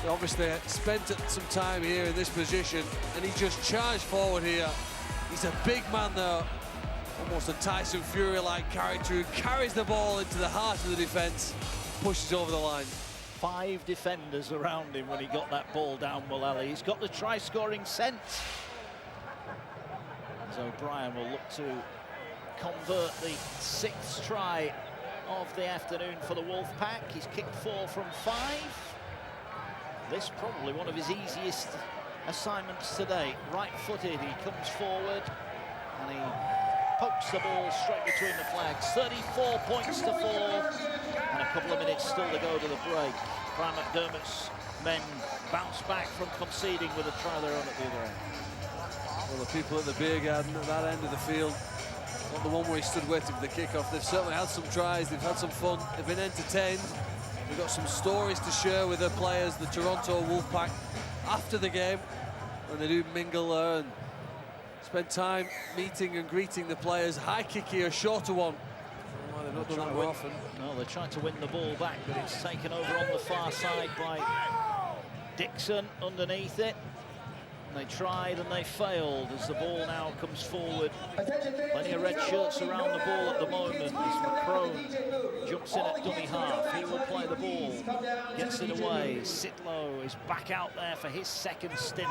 Obviously spent some time here in this position, and he just charged forward here. He's a big man there, almost a Tyson Fury-like character who carries the ball into the heart of the defence, pushes over the line. 5 defenders around him when he got that ball down, Mullally. He's got the try-scoring sense. So O'Brien will look to convert the 6th try of the afternoon for the Wolfpack. He's kicked 4 from 5. This probably one of his easiest assignments today. Right-footed, he comes forward and he pokes the ball straight between the flags. 34 points to 4 and a couple of minutes still to go to the break. Brian McDermott's men bounce back from conceding with a try their own at the other end. Well, the people at the beer garden at that end of the field, not the one where he stood waiting for the kickoff, they've certainly had some tries, they've had some fun, they've been entertained. We've got some stories to share with the players, the Toronto Wolfpack, after the game, when they do mingle there and spend time meeting and greeting the players. High kick here, a shorter one. Well, they've not done that very often. No, they're trying to win the ball back, but it's taken over on the far side by Dixon underneath it. They tried and they failed as the ball now comes forward. Plenty of red shirts around the ball at the moment as McCrone jumps in at dummy half. He will play the ball, gets it away. Sitlow is back out there for his second stint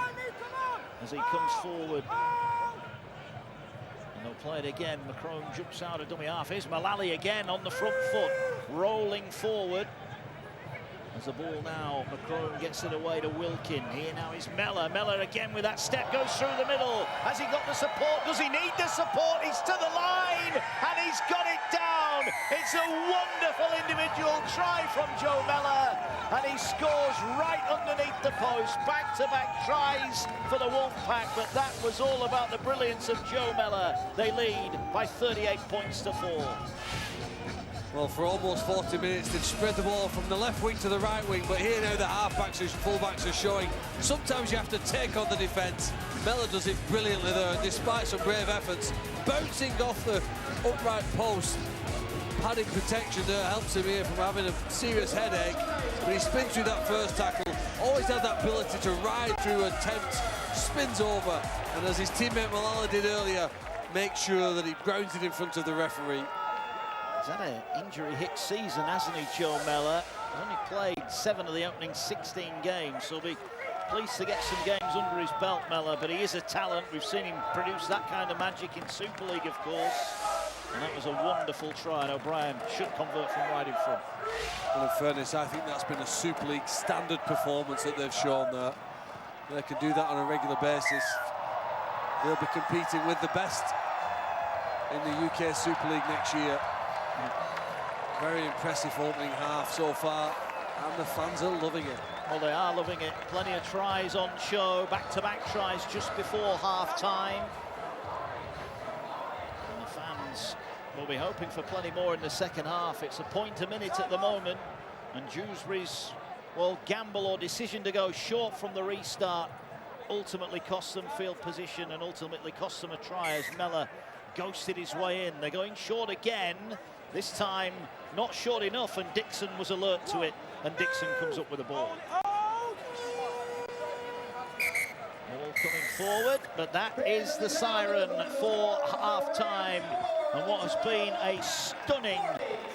as he comes forward. And they'll play it again. McCrone jumps out of dummy half. Here's Mullally again on the front foot, rolling forward. As the ball now, McCrone gets it away to Wilkin. Here now is Mellor. Mellor again with that step, goes through the middle. Has he got the support? Does he need the support? He's to the line, and he's got it down. It's a wonderful individual try from Joe Mellor, and he scores right underneath the post. Back-to-back tries for the Wolfpack, but that was all about the brilliance of Joe Mellor. They lead by 38 points to 4. Well, for almost 40 minutes, they've spread the ball from the left wing to the right wing, but here now the half-backs and full-backs are showing. Sometimes you have to take on the defence. Mellor does it brilliantly there, and despite some brave efforts, bouncing off the upright post. Padding protection there helps him here from having a serious headache, but he spins through that first tackle. Always had that ability to ride through attempts, spins over, and as his teammate Mullally did earlier, makes sure that he grounds it in front of the referee. He's had an injury-hit season, hasn't he, Joe Mellor? Only played 7 of the opening 16 games, so he'll be pleased to get some games under his belt, Mellor, but he is a talent. We've seen him produce that kind of magic in Super League, of course. And that was a wonderful try, and O'Brien should convert from right in front. Well, in fairness, I think that's been a Super League standard performance that they've shown there. They can do that on a regular basis. They'll be competing with the best in the UK Super League next year. Very impressive opening half so far, and the fans are loving it. Well, they are loving it. Plenty of tries on show, back-to-back tries just before half-time. And the fans will be hoping for plenty more in the second half. It's a point a minute at the moment, and Dewsbury's, well, gamble or decision to go short from the restart ultimately cost them field position and ultimately cost them a try as Mellor ghosted his way in. They're going short again. This time, not short enough, and Dixon was alert to it, and Dixon comes up with the ball. Ball coming forward, but that is the siren for half-time, and what has been a stunning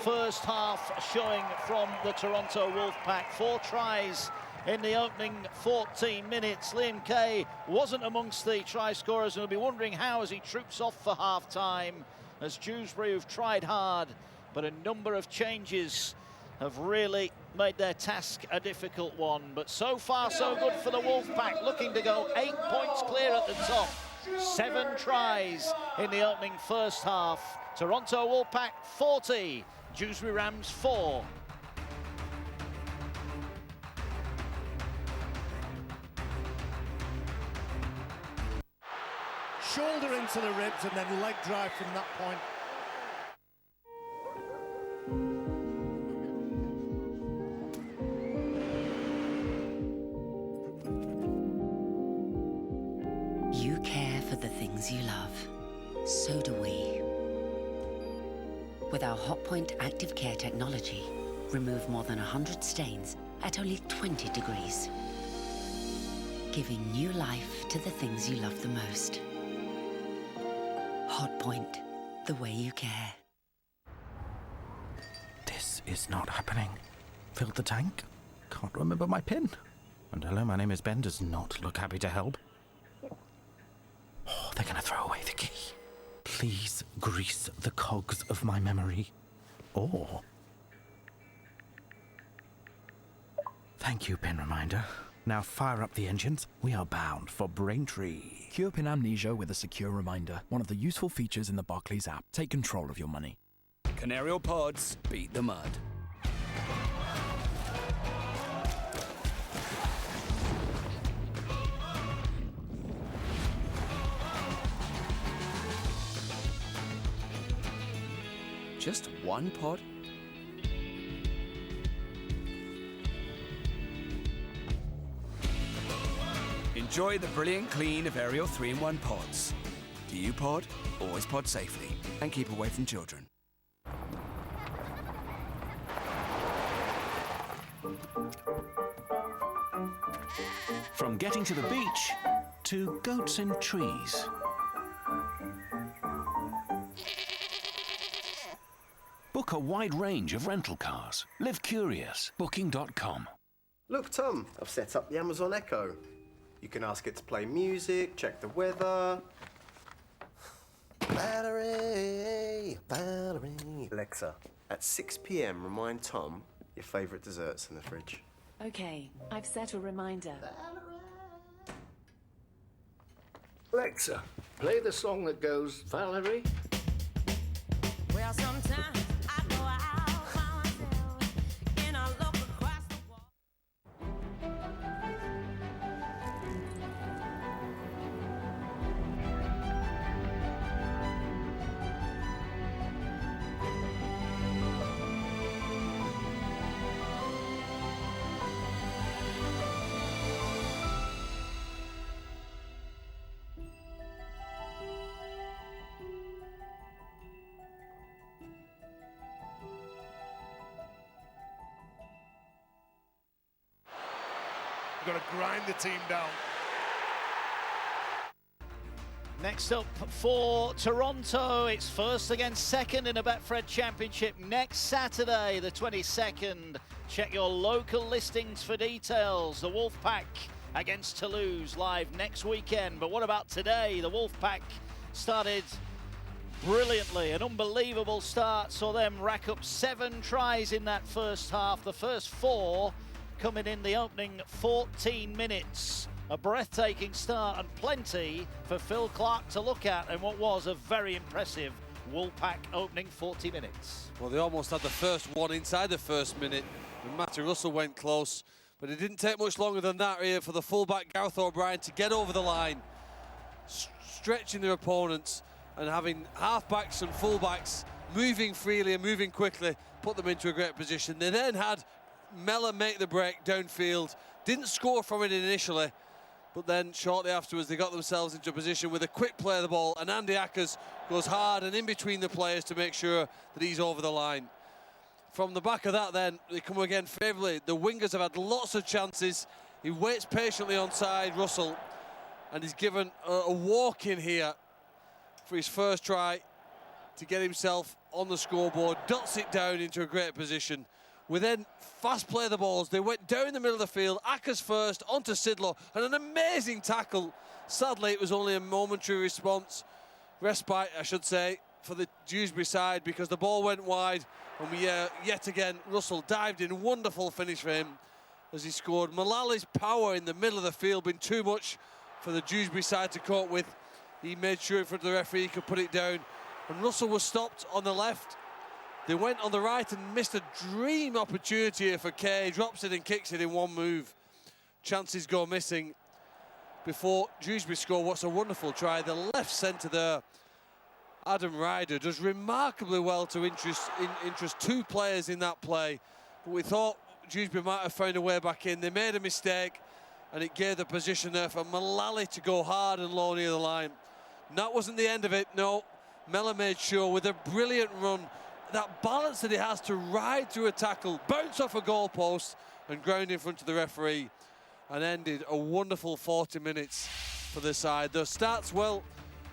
first half showing from the Toronto Wolfpack. 4 tries in the opening 14 minutes. Liam Kay wasn't amongst the try scorers, and will be wondering how as he troops off for half-time, as Dewsbury have tried hard, but a number of changes have really made their task a difficult one. But so far, so good for the Wolfpack, looking to go 8 points clear at the top. 7 tries in the opening first half. Toronto Wolfpack 40, Dewsbury Rams 4. Shoulder into the ribs and then leg drive from that point. You care for the things you love. So do we. With our Hotpoint Active Care technology, remove more than 100 stains at only 20 degrees. Giving new life to the things you love the most. Hotpoint, the way you care. This is not happening. Filled the tank? Can't remember my PIN. And hello, my name is Ben, does not look happy to help. Oh, they're gonna throw away the key. Please grease the cogs of my memory. Or... Thank you, PIN reminder. Now fire up the engines. We are bound for Braintree. Cure PIN amnesia with a secure reminder. One of the useful features in the Barclays app. Take control of your money. Canario pods beat the mud. Just one pod? Enjoy the brilliant clean of Aerial 3-in-1 pods. Do you pod? Always pod safely and keep away from children. From getting to the beach to goats in trees. Book a wide range of rental cars. Live curious. Booking.com. Look, Tom, I've set up the Amazon Echo. You can ask it to play music, check the weather. Battery. Alexa, at 6 p.m, remind Tom your favourite desserts in the fridge. Okay, I've set a reminder. Alexa, play the song that goes, Valerie. Well, sometimes I go out by myself and I look across the wall. You've got to grind the team down. Next up for Toronto, it's first against second in a Betfred Championship next Saturday, the 22nd. Check your local listings for details. The Wolfpack against Toulouse live next weekend. But what about today? The Wolfpack started brilliantly, an unbelievable start. Saw them rack up 7 tries in that first half. The first 4 coming in the opening 14 minutes. A breathtaking start and plenty for Phil Clark to look at in what was a very impressive Wolfpack opening 40 minutes. Well, they almost had the first one inside the first minute. And Matty Russell went close, but it didn't take much longer than that here for the fullback Gareth O'Brien to get over the line, stretching their opponents and having halfbacks and fullbacks moving freely and moving quickly, put them into a great position. They then had Mellor make the break downfield, didn't score from it initially, but then shortly afterwards they got themselves into a position with a quick play of the ball, and Andy Ackers goes hard and in between the players to make sure that he's over the line. From the back of that then, they come again favourably. The wingers have had lots of chances. He waits patiently onside Russell, and he's given a walk in here for his first try to get himself on the scoreboard, dots it down into a great position. We then fast play the balls. They went down the middle of the field. Ackers first, onto Sidlow, and an amazing tackle. Sadly, it was only a momentary respite, I should say, for the Dewsbury side, because the ball went wide, and we yet again, Russell dived in. Wonderful finish for him as he scored. Mullally's power in the middle of the field been too much for the Dewsbury side to cope with. He made sure in front of the referee he could put it down, and Russell was stopped on the left. They went on the right and missed a dream opportunity here for Kay. Drops it and kicks it in one move. Chances go missing before Dewsbury score. What's a wonderful try. The left centre there, Adam Ryder, does remarkably well to interest 2 players in that play. But we thought Dewsbury might have found a way back in. They made a mistake, and it gave the position there for Mullally to go hard and low near the line. And that wasn't the end of it, no. Mellor made sure with a brilliant run, that balance that he has to ride through a tackle, bounce off a goalpost and ground in front of the referee, and ended a wonderful 40 minutes for the side. The stats, well,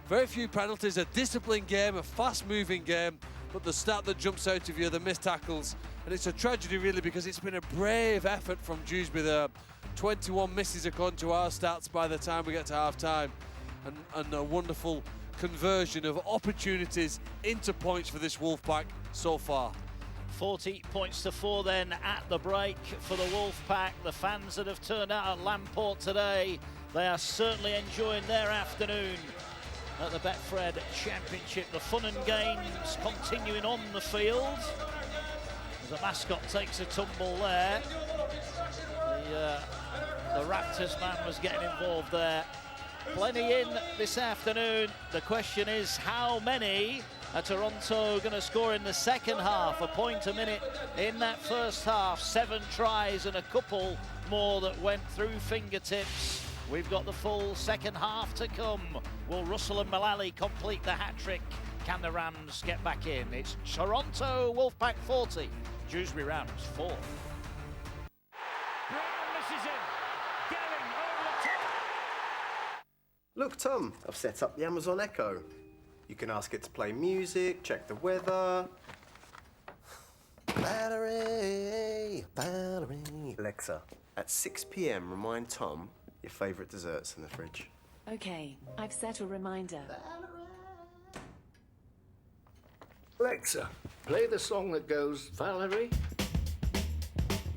very few penalties, a disciplined game, a fast-moving game, but the stat that jumps out of you are the missed tackles, and it's a tragedy really because it's been a brave effort from Dewsbury there. 21 misses according to our stats by the time we get to half-time, and a wonderful conversion of opportunities into points for this Wolfpack so far. 40 points to 4 then at the break for the Wolfpack. The fans that have turned out at Lamport today, they are certainly enjoying their afternoon at the Betfred Championship. The fun and games continuing on the field as the mascot takes a tumble there. The Raptors man was getting involved there. Plenty in this afternoon. The question is, how many are Toronto going to score in the second half? A point a minute in that first half. 7 tries and a couple more that went through fingertips. We've got the full second half to come. Will Russell and Mullally complete the hat-trick? Can the Rams get back in? It's Toronto Wolfpack 40, Dewsbury Rams 4. Brown misses him. Gelling over the top. Look, Tom, I've set up the Amazon Echo. You can ask it to play music, check the weather. Valerie, Valerie. Alexa, at 6 p.m, remind Tom your favourite desserts in the fridge. Okay, I've set a reminder. Alexa, play the song that goes, Valerie.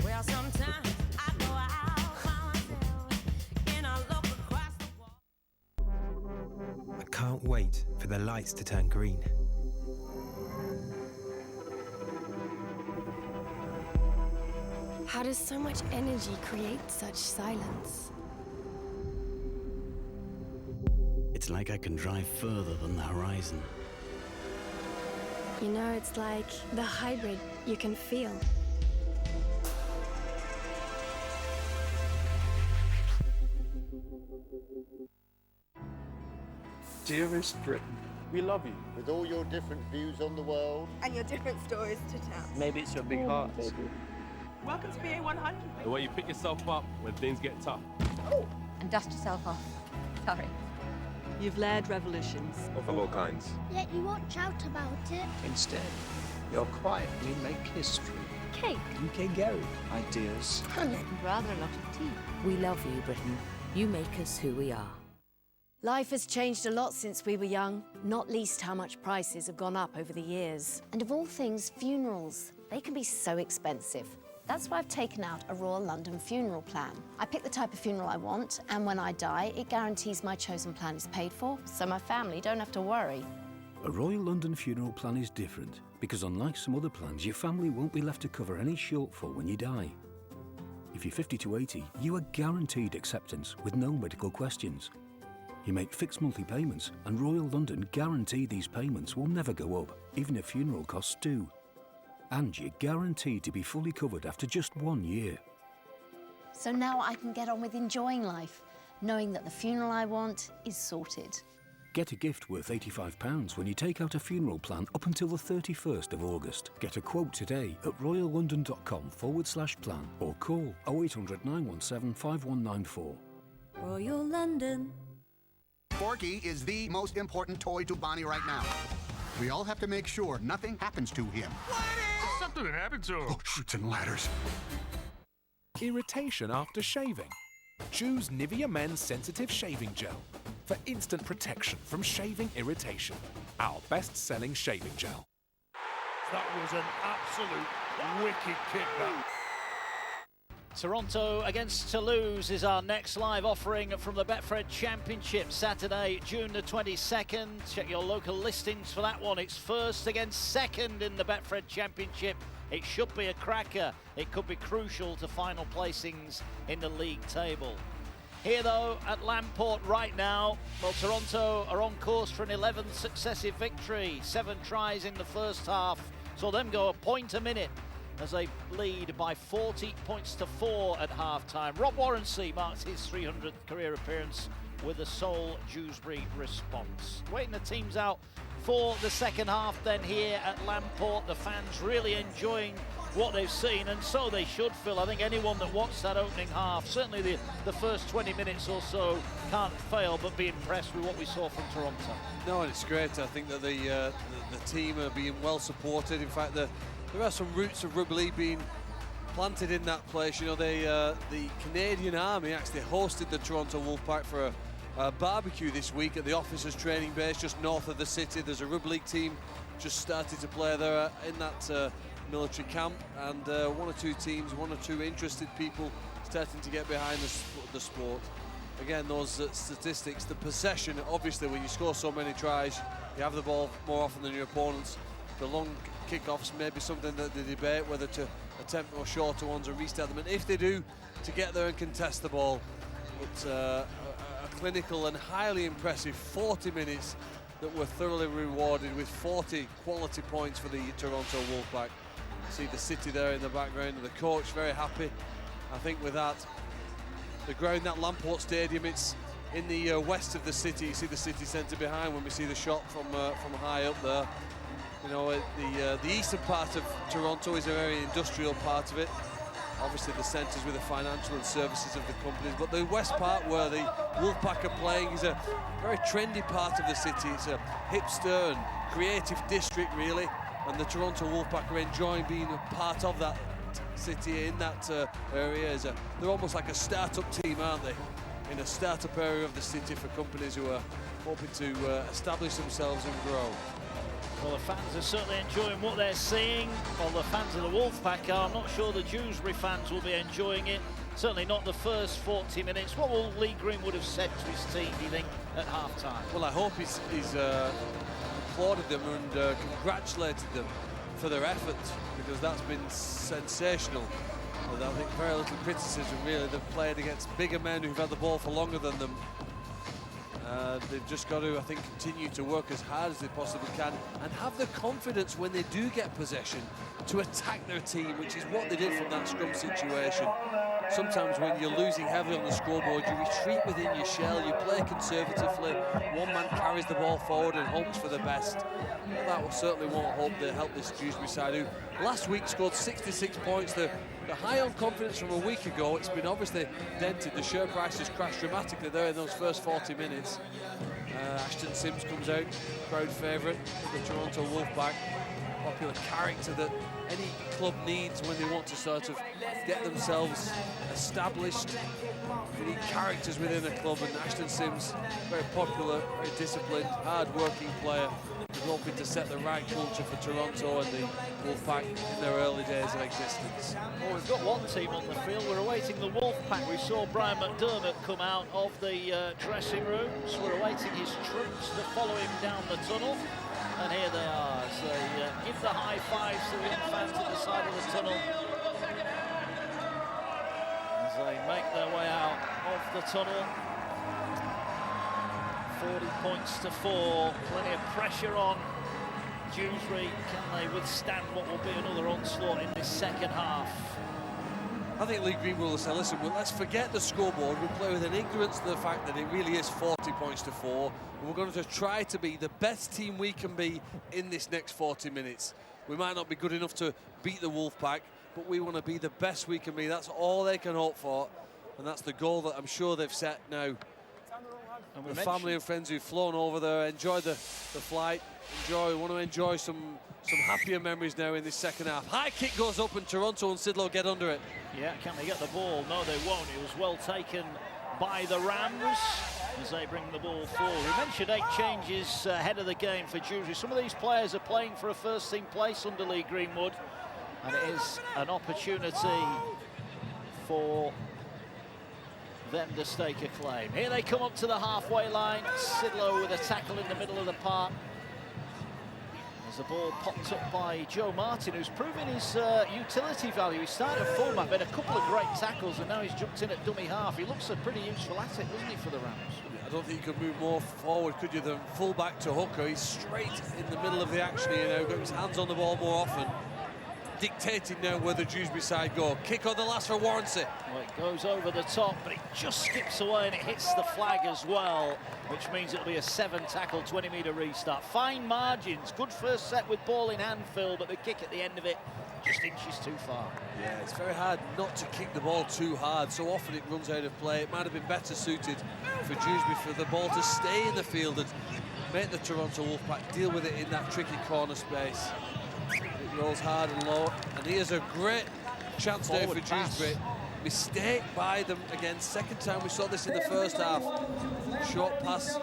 Well, sometimes I go out by myself and I look across the wall. I can't wait for the lights to turn green. How does so much energy create such silence? It's like I can drive further than the horizon. You know, it's like the hybrid you can feel. Dearest Britain, we love you. With all your different views on the world. And your different stories to tell. Maybe it's your big heart, baby. Welcome to BA 100. The way you pick yourself up when things get tough. Oh, and dust yourself off. Sorry. You've led revolutions. Of all kinds. Yet you won't shout about it. Instead, you'll quietly make history. Cake. UK Gary. Ideas. And rather a lot of tea. We love you, Britain. You make us who we are. Life has changed a lot since we were young, not least how much prices have gone up over the years. And of all things, funerals. They can be so expensive. That's why I've taken out a Royal London funeral plan. I pick the type of funeral I want, and when I die, it guarantees my chosen plan is paid for, so my family don't have to worry. A Royal London funeral plan is different, because unlike some other plans, your family won't be left to cover any shortfall when you die. If you're 50 to 80, you are guaranteed acceptance with no medical questions. You make fixed monthly payments, and Royal London guarantee these payments will never go up, even if funeral costs do. And you're guaranteed to be fully covered after just 1 year. So now I can get on with enjoying life, knowing that the funeral I want is sorted. Get a gift worth £85 when you take out a funeral plan up until the 31st of August. Get a quote today at royallondon.com/plan or call 0800 917 5194. Royal London. Forky is the most important toy to Bonnie right now. We all have to make sure nothing happens to him. Something happened to him. Oh, shoots and ladders. Irritation after shaving? Choose Nivea Men's Sensitive Shaving Gel for instant protection from shaving irritation. Our best-selling shaving gel. That was an absolute wicked kick, that. Toronto against Toulouse is our next live offering from the Betfred Championship, Saturday, June the 22nd. Check your local listings for that one. It's first against second in the Betfred Championship. It should be a cracker. It could be crucial to final placings in the league table. Here, though, at Lamport right now, well, Toronto are on course for an 11th successive victory. 7 tries in the first half, saw them go a point a minute as they lead by 40 points to 4 at half-time. Rob Warrensey marks his 300th career appearance with a sole Dewsbury response. Waiting the teams out for the second half then here at Lamport. The fans really enjoying what they've seen, and so they should, Phil. I think anyone that watched that opening half, certainly the first 20 minutes or so, can't fail but be impressed with what we saw from Toronto. No, and it's great. I think that the team are being well supported. In fact, there are some roots of rugby league being planted in that place. You know, the Canadian Army actually hosted the Toronto Wolfpack for a barbecue this week at the officers' training base just north of the city. There's a rugby league team just started to play there in that military camp, and 1 or 2 teams, 1 or 2 interested people starting to get behind the sport. Again, those statistics, the possession, obviously when you score so many tries, you have the ball more often than your opponents. The long kickoffs may be something that they debate whether to attempt more shorter ones or restart them, and if they do, to get there and contest the ball. But a clinical and highly impressive 40 minutes that were thoroughly rewarded with 40 quality points for the Toronto Wolfpack. See the city there in the background, and the coach very happy. I think with that, the ground, that Lamport Stadium, it's in the west of the city. You see the city centre behind when we see the shot from high up there. You know, the eastern part of Toronto is a very industrial part of it, obviously the centres with the financial and services of the companies, but the west part where the Wolfpack are playing is a very trendy part of the city. It's a hipster and creative district, really, and the Toronto Wolfpack are enjoying being a part of that city in that area. They're almost like a start-up team, aren't they, in a start-up area of the city for companies who are hoping to establish themselves and grow. Well, the fans are certainly enjoying what they're seeing. Well, the fans of the Wolfpack are. I'm not sure the Dewsbury fans will be enjoying it. Certainly not the first 40 minutes. What will Lee Greenwood have said to his team, do you think, at half-time? Well, I hope he's applauded them and congratulated them for their effort, because that's been sensational. And I think very little criticism, really. They've played against bigger men who've had the ball for longer than them. They've just got to, I think, continue to work as hard as they possibly can and have the confidence when they do get possession to attack their team, which is what they did from that scrum situation. Sometimes when you're losing heavily on the scoreboard, you retreat within your shell, you play conservatively, one man carries the ball forward and hopes for the best. Well, that will certainly won't help this Dewsbury side, who last week scored 66 points. They're high on confidence from a week ago. It's been obviously dented. The share price has crashed dramatically there in those first 40 minutes. Ashton Sims comes out, crowd favourite, the Toronto Wolfpack. Popular character that any club needs when they want to sort of get themselves established. They need characters within a club, and Ashton Sims, very popular, very disciplined, hard-working player, hoping to set the right culture for Toronto and the Wolfpack in their early days of existence. Well, we've got one team on the field. We're awaiting the Wolfpack. We saw Brian McDermott come out of the dressing rooms. We're awaiting his troops to follow him down the tunnel. And here they are, as they give the high fives to the young fans at the side of the tunnel as they make their way out of the tunnel. 40 points to 4, plenty of pressure on Dewsbury. Can they withstand what will be another onslaught in this second half? I think Lee Greenwood will say, listen, well, let's forget the scoreboard. We'll play with an ignorance to the fact that it really is 40 points to 4. And we're going to try to be the best team we can be in this next 40 minutes. We might not be good enough to beat the Wolfpack, but we want to be the best we can be. That's all they can hope for. And that's the goal that I'm sure they've set now. And the family and friends who've flown over there, enjoyed the flight, want to enjoy some happier memories now in this second half. High kick goes up and Toronto and Sidlow get under it. Yeah, can they get the ball? No, they won't. It was well taken by the Rams as they bring the ball forward. We mentioned 8 changes ahead of the game for Dewsbury. Some of these players are playing for a first-team place under Lee Greenwood, and it is an opportunity for them to stake a claim. Here they come up to the halfway line. Sidlow with a tackle in the middle of the park. As the ball popped up by Joe Martin, who's proving his utility value. He started at fullback, made a couple of great tackles, and now he's jumped in at dummy half. He looks a pretty useful asset, doesn't he, for the Rams? I don't think you could move more forward, could you, than fullback to hooker. He's straight in the middle of the action here now, got his hands on the ball more often. Dictating now where the Dewsbury side go. Kick on the last for Warrancy. Well, it goes over the top, but it just skips away and it hits the flag as well, which means it'll be a 7-tackle, 20-metre restart. Fine margins, good first set with ball in hand, Phil, but the kick at the end of it just inches too far. Yeah, it's very hard not to kick the ball too hard. So often it runs out of play. It might have been better suited for Dewsbury for the ball to stay in the field and make the Toronto Wolfpack deal with it in that tricky corner space. It rolls hard and low, and here's a great chance there for Dewsbury. Mistake by them again. Second time we saw this in the first half. Short pass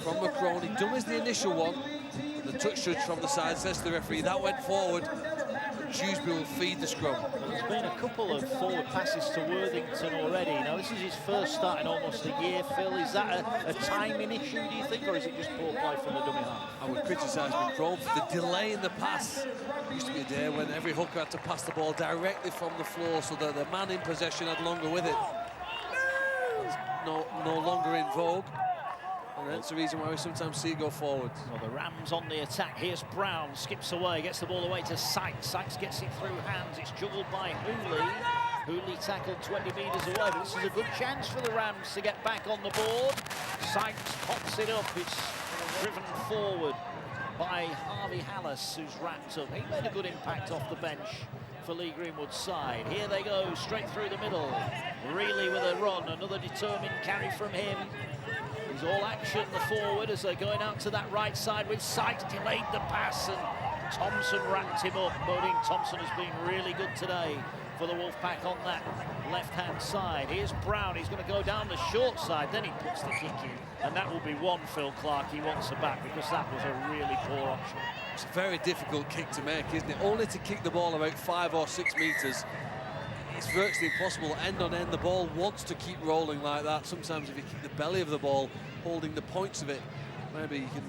from McCroney. Dummies the initial one. And the touch judge from the side says to the referee that went forward. Dewsbury will feed the scrum. There's been a couple of forward passes to Worthington already. Now, this is his first start in almost a year, Phil. Is that a timing issue, do you think, or is it just poor play from the dummy half? I would criticise McCrone for the delay in the pass. There used to be a day when every hooker had to pass the ball directly from the floor so that the man in possession had longer with it. It's no longer in vogue. And that's the reason why we sometimes see it go forward. Well, the Rams on the attack. Here's Brown, skips away, gets the ball away to Sykes. Sykes gets it through hands. It's juggled by Hooley. Hooley tackled 20 metres away, but this is a good chance for the Rams to get back on the board. Sykes pops it up. It's driven forward by Harvey Hallis, who's wrapped up. He made a good impact off the bench for Lee Greenwood's side. Here they go, straight through the middle. Reilly with a run, another determined carry from him. He's all action, the forward, as they're going out to that right side with Sykes delayed the pass, and Thompson wrapped him up. Bodine Thompson has been really good today for the Wolfpack on that left-hand side. Here's Brown, he's going to go down the short side, then he puts the kick in, and that will be one Phil Clark he wants her back, because that was a really poor option. It's a very difficult kick to make, isn't it? Only to kick the ball about 5 or 6 metres. It's virtually impossible. End on end, the ball wants to keep rolling like that. Sometimes if you kick the belly of the ball, holding the points of it, maybe you can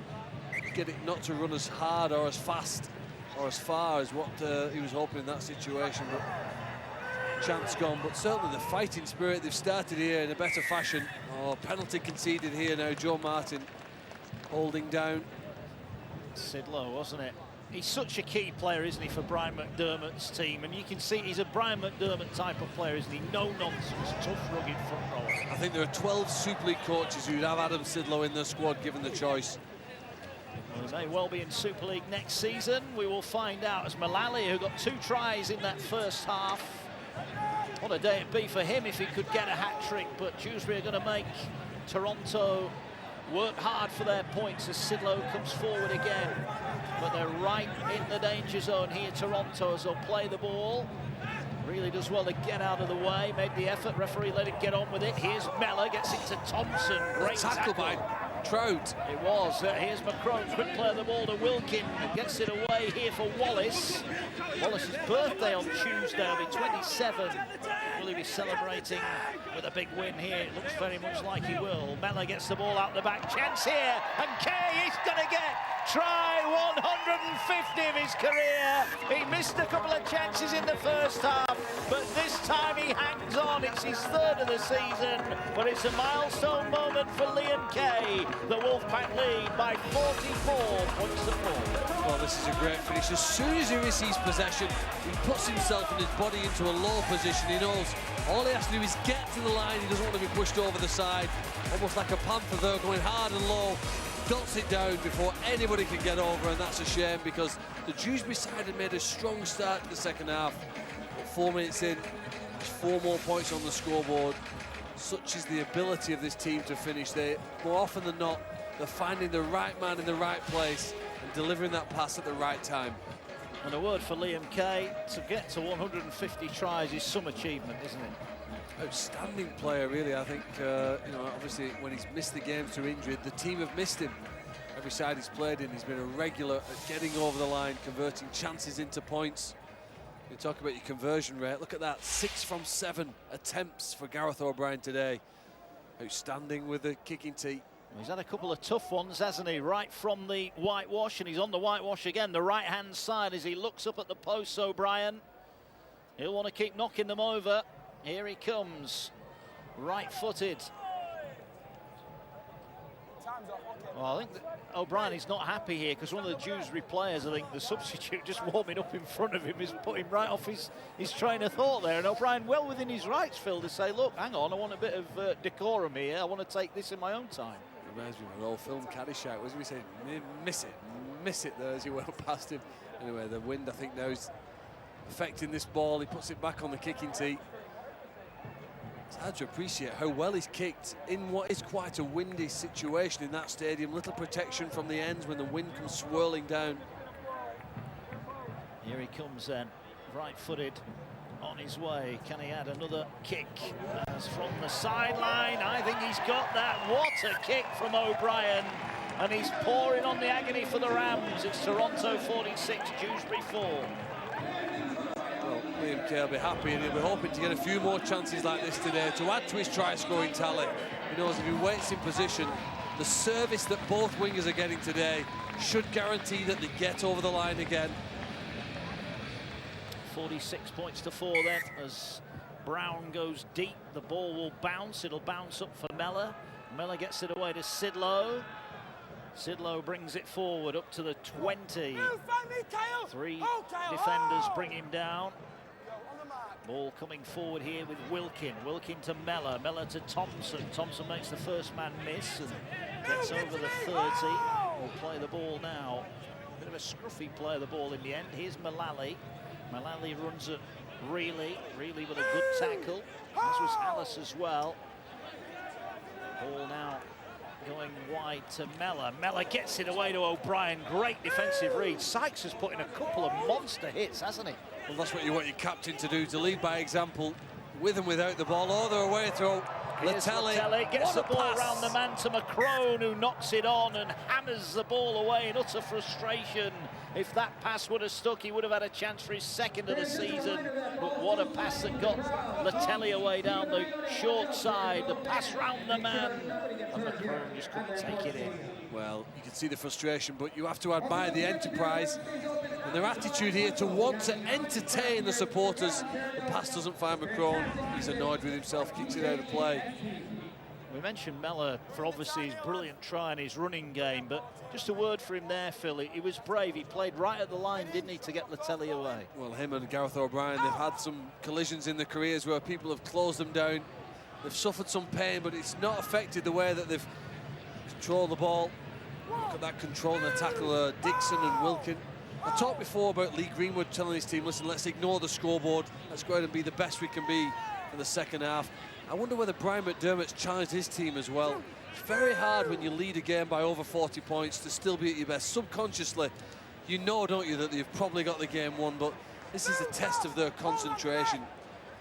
get it not to run as hard or as fast or as far as what he was hoping in that situation. But chance gone, but certainly the fighting spirit, they've started here in a better fashion. Oh, penalty conceded here now. Joe Martin holding down. Sidlow, wasn't it? He's such a key player, isn't he, for Brian McDermott's team? And you can see he's a Brian McDermott type of player, isn't he? No nonsense, tough, rugged front rower. I think there are 12 Super League coaches who'd have Adam Sidlow in their squad given the choice. Well, he may well be in Super League next season. We will find out, as Mullally, who got 2 tries in that first half. What a day it'd be for him if he could get a hat-trick, but Dewsbury are going to make Toronto work hard for their points as Sidlow comes forward again. But they're right in the danger zone here, Toronto, as they'll play the ball. Really does well to get out of the way, made the effort, referee let him get on with it. Here's Mellor, gets it to Thompson, great tackle by Trout. It was. Here's McCrone, quick play the ball to Wilkin, gets it away here for Wallace. Wallace's birthday on Tuesday, will be 27. Will he be celebrating with a big win here? It looks very much like he will. Mellor gets the ball out the back, chance here, and Kay is going to get try 150 of his career. He missed a couple of chances in the first half, but this time he hangs on. It's his 3rd of the season, but it's a milestone moment for Liam Kay. The Wolfpack lead by 44 points to 4. Well, this is a great finish. As soon as he receives possession, he puts himself and his body into a low position. He knows all he has to do is get to the line. He doesn't want to be pushed over the side. Almost like a panther there, going hard and low. Dots it down before anybody can get over, and that's a shame because the Dewsbury side had made a strong start to the second half. But 4 minutes in, there's 4 more points on the scoreboard. Such is the ability of this team to finish. They, more often than not, they're finding the right man in the right place and delivering that pass at the right time. And a word for Liam Kay, to get to 150 tries is some achievement, isn't it? Outstanding player, really. I think, you know, obviously when he's missed the games through injury, the team have missed him. Every side he's played in, he's been a regular at getting over the line, converting chances into points. You talk about your conversion rate. Look at that, 6 from 7 attempts for Gareth O'Brien today. Outstanding with the kicking tee. He's had a couple of tough ones, hasn't he? Right from the whitewash, and he's on the whitewash again, the right-hand side as he looks up at the posts, O'Brien. He'll want to keep knocking them over. Here he comes, right-footed. Well, I think O'Brien is not happy here because one of the Dewsbury players, I think the substitute just warming up in front of him, is putting right off his train of thought there. And O'Brien well within his rights, Phil, to say, look, hang on, I want a bit of decorum here. I want to take this in my own time. Reminds me of an old film, Caddyshack, wasn't he saying, miss it there as he went past him. Anyway, the wind, I think, now is affecting this ball. He puts it back on the kicking tee. It's hard to appreciate how well he's kicked in what is quite a windy situation in that stadium. Little protection from the ends when the wind comes swirling down. Here he comes then, right-footed on his way. Can he add another kick? As from the sideline, I think he's got that. What a kick from O'Brien. And he's pouring on the agony for the Rams. It's Toronto 46, Dewsbury 4. Well, Liam Kay will be happy, and he'll be hoping to get a few more chances like this today to add to his try-scoring tally. He knows if he waits in position, the service that both wingers are getting today should guarantee that they get over the line again. 46 points to 4 then, as Brown goes deep. The ball will bounce. It'll bounce up for Mellor. Mellor gets it away to Sidlow. Sidlow brings it forward up to the 20. 3 defenders bring him down. Ball coming forward here with Wilkin. Wilkin to Mellor. Mellor to Thompson. Thompson makes the first man miss and gets over the 30. Will play the ball now. Bit of a scruffy play of the ball in the end. Here's Mullally. Malali runs at Reilly with a good tackle, as was Alice as well. Ball now going wide to Mella. Mella gets it away to O'Brien. Great defensive read. Sykes has put in a couple of monster hits, hasn't he? Well, that's what you want your captain to do, to lead by example, with and without the ball. Oh, they're away throw. Latelli gets the ball around the man to McCrone, who knocks it on and hammers the ball away in utter frustration. If that pass would have stuck, he would have had a chance for his second of the season. But what a pass that got Latelli away down the short side. The pass round the man, and McCrone just couldn't take it in. Well, you can see the frustration, but you have to admire the enterprise and their attitude here to want to entertain the supporters. The pass doesn't find McCrone. He's annoyed with himself, kicks it out of play. We mentioned Mella for obviously his brilliant try and his running game, but just a word for him there, Phil. He was brave. He played right at the line, didn't he, to get Latelli away? Well, him and Gareth O'Brien, they've had some collisions in their careers where people have closed them down. They've suffered some pain, but it's not affected the way that they've controlled the ball. Look at that control and the tackle, Dixon and Wilkin. I talked before about Lee Greenwood telling his team, listen, let's ignore the scoreboard. Let's go out and be the best we can be for the second half. I wonder whether Brian McDermott's challenged his team as well. It's very hard when you lead a game by over 40 points to still be at your best. Subconsciously, you know, don't you, that you've probably got the game won, but this is a test of their concentration.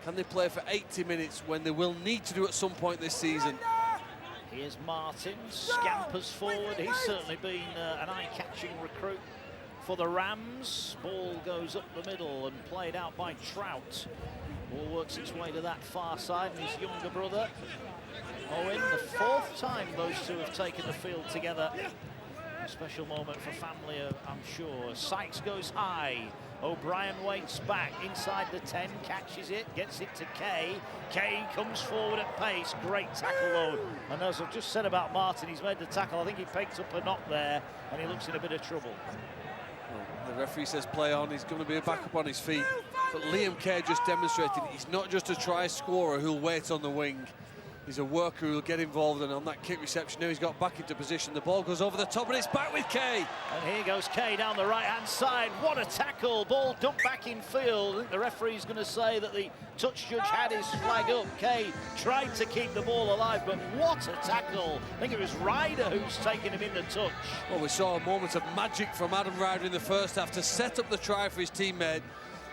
Can they play for 80 minutes when they will need to do at some point this season? Here's Martin, scampers forward. He's certainly been an eye-catching recruit for the Rams. Ball goes up the middle and played out by Trout. Ball works its way to that far side, and his younger brother, Owen, the fourth time those two have taken the field together. A special moment for family, I'm sure. Sykes goes high. O'Brien waits back inside the 10, catches it, gets it to Kay. Kay comes forward at pace. Great tackle, though. And as I've just said about Martin, he's made the tackle. I think he picked up a knock there, and he looks in a bit of trouble. Well, the referee says play on. He's going to be back up on his feet. But Liam Kay just demonstrated he's not just a try scorer who'll wait on the wing. He's a worker who'll get involved, and on that kick reception now he's got back into position. The ball goes over the top and it's back with Kay. And here goes Kay down the right-hand side. What a tackle. Ball dumped back in field. I think the referee's going to say that the touch judge had his flag up. Kay tried to keep the ball alive, but what a tackle. I think it was Ryder who's taken him in the touch. Well, we saw a moment of magic from Adam Ryder in the first half to set up the try for his teammate.